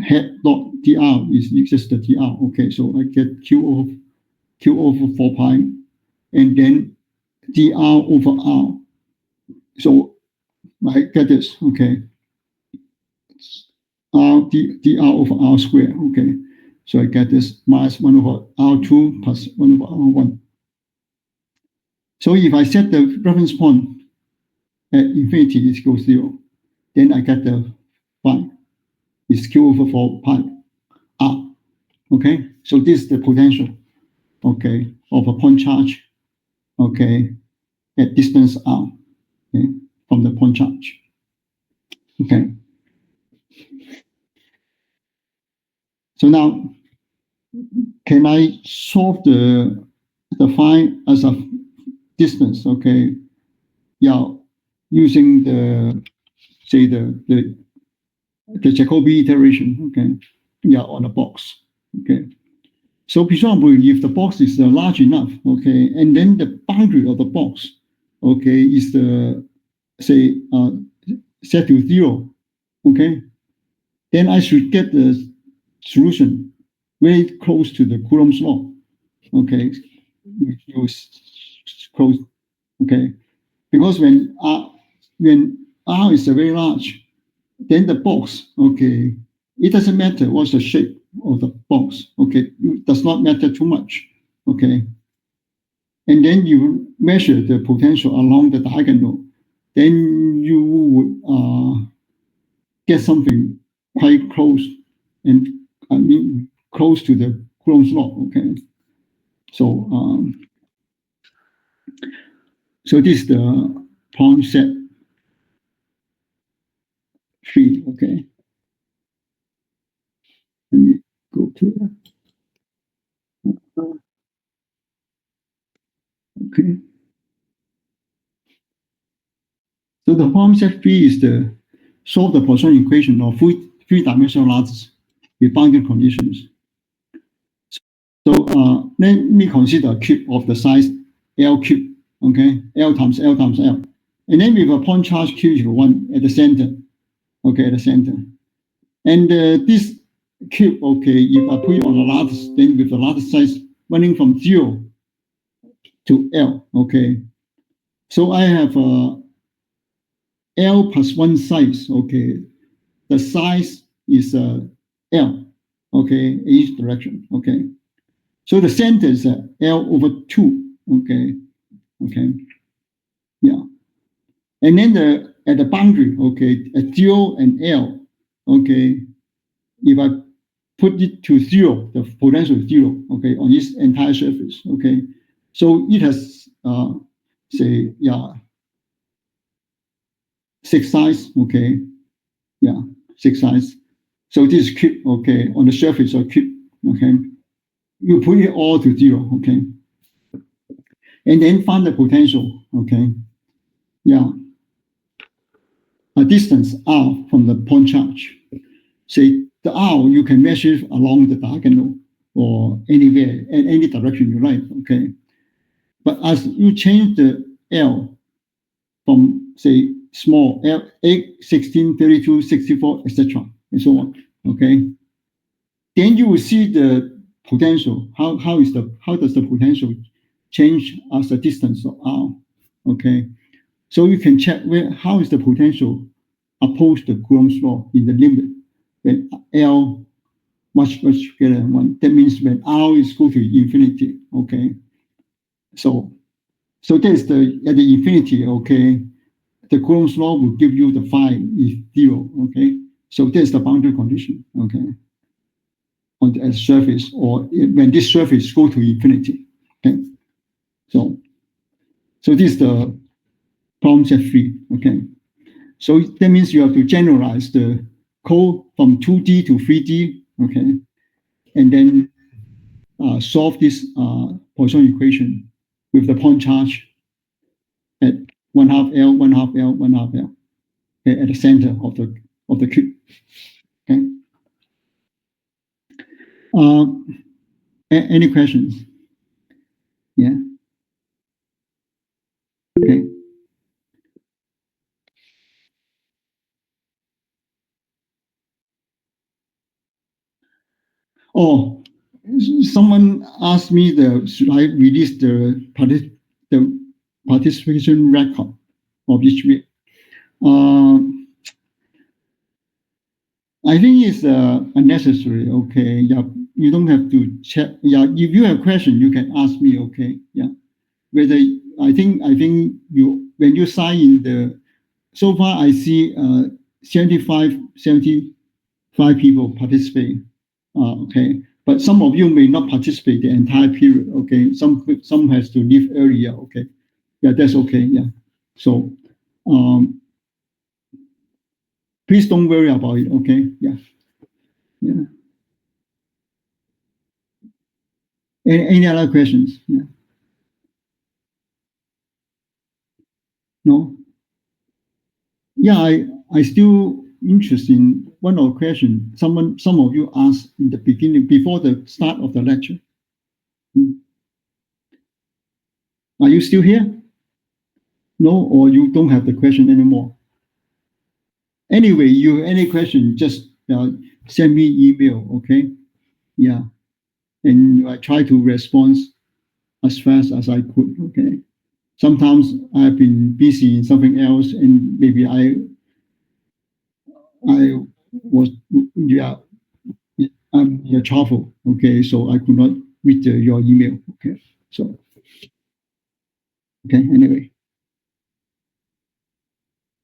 A: hat dot dr is just the dr. Okay, so I get Q over 4 pi, and then dr over R. So I get this. Okay, dr over R squared. Okay, so I get this minus 1 over R2 plus 1 over R1. So if I set the reference point at infinity is equal to 0, then I get the phi is Q over 4 pi r. Okay, so this is the potential, okay, of a point charge, okay, at distance r, okay, from the point charge. Okay. So now, can I solve the phi as a distance? Okay, yeah, using the say the Jacobi iteration. Okay, yeah, on a box. Okay. So presumably, if the box is large enough, okay, and then the boundary of the box, okay, is say set to 0, okay, then I should get the solution very close to the Coulomb's law, okay, close, okay, because when R is very large, then the box, okay, it doesn't matter what's the shape of the box, okay, it does not matter too much, okay. And then you measure the potential along the diagonal, then you would get something quite close, and I mean close to the Coulomb's law, okay. So so this is the point set 3, okay. Let me go to that. Okay. So the problem set 3 is the solve the Poisson equation of three-dimensional lattice with boundary conditions. So let me consider a cube of the size L cube, okay? L times L times L. And then with a point charge Q equal 1 at the center, okay, at the center. And this cube, okay, if I put it on a lattice, then with the lattice size running from 0 to L, okay. So I have L plus 1 size, okay. The size is L, okay, each direction, okay. So the center is L over 2, okay, okay, yeah. And then at the boundary, okay, at 0 and L, okay, if I put it to 0, the potential is 0, okay, on this entire surface, okay. So it has, say, yeah, 6 sides, okay, yeah. 6 sides. So this is cube, okay, on the surface of cube, okay. You put it all to 0, okay, and then find the potential, okay. Yeah, a distance r from the point charge. Say the r you can measure along the diagonal or anywhere in any direction you like, okay. But as you change the L from say small L 8, 16, 32, 64, etc., and so on, okay, then you will see the potential. How does the potential change as the distance of R? Okay, so you can check how is the potential opposed to Coulomb's law in the limit when L much greater than 1. That means when R is equal to infinity. Okay, so that's at the infinity. Okay, the Coulomb's law will give you the phi is 0. Okay, so that's the boundary condition. Okay, on the surface, or when this surface go to infinity. Okay, so this is the problem set 3. Okay, so that means you have to generalize the code from 2D to 3D. Okay, and then solve this Poisson equation with the point charge at 1/2 L, 1/2 L, 1/2 L, okay, at the center of the cube. Okay. Any questions? Yeah. Okay. Oh, someone asked me should I release the participation record of each week? I think it's unnecessary. Okay, yeah, you don't have to check. Yeah, if you have question, you can ask me. Okay, yeah. Whether I think you when you sign in so far I see 75 people participate. Okay, but some of you may not participate the entire period. Okay, some has to leave earlier. Okay, yeah, that's okay. Yeah, so please don't worry about it. Okay, yeah, yeah. Any other questions? Yeah, no. Yeah, I still interested in one of the question some of you asked in the beginning before the start of the lecture. Are you still here? No, or you don't have the question anymore? Anyway, you have any question, just send me email, okay? Yeah, and I try to respond as fast as I could, okay? Sometimes I've been busy in something else, and maybe I was, yeah, I'm in travel, okay? So I could not read your email, okay? So, okay, anyway.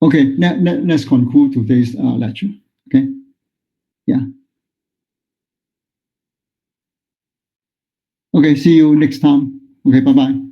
A: Okay, let's conclude today's lecture, okay? Yeah. Okay, see you next time. Okay, bye-bye.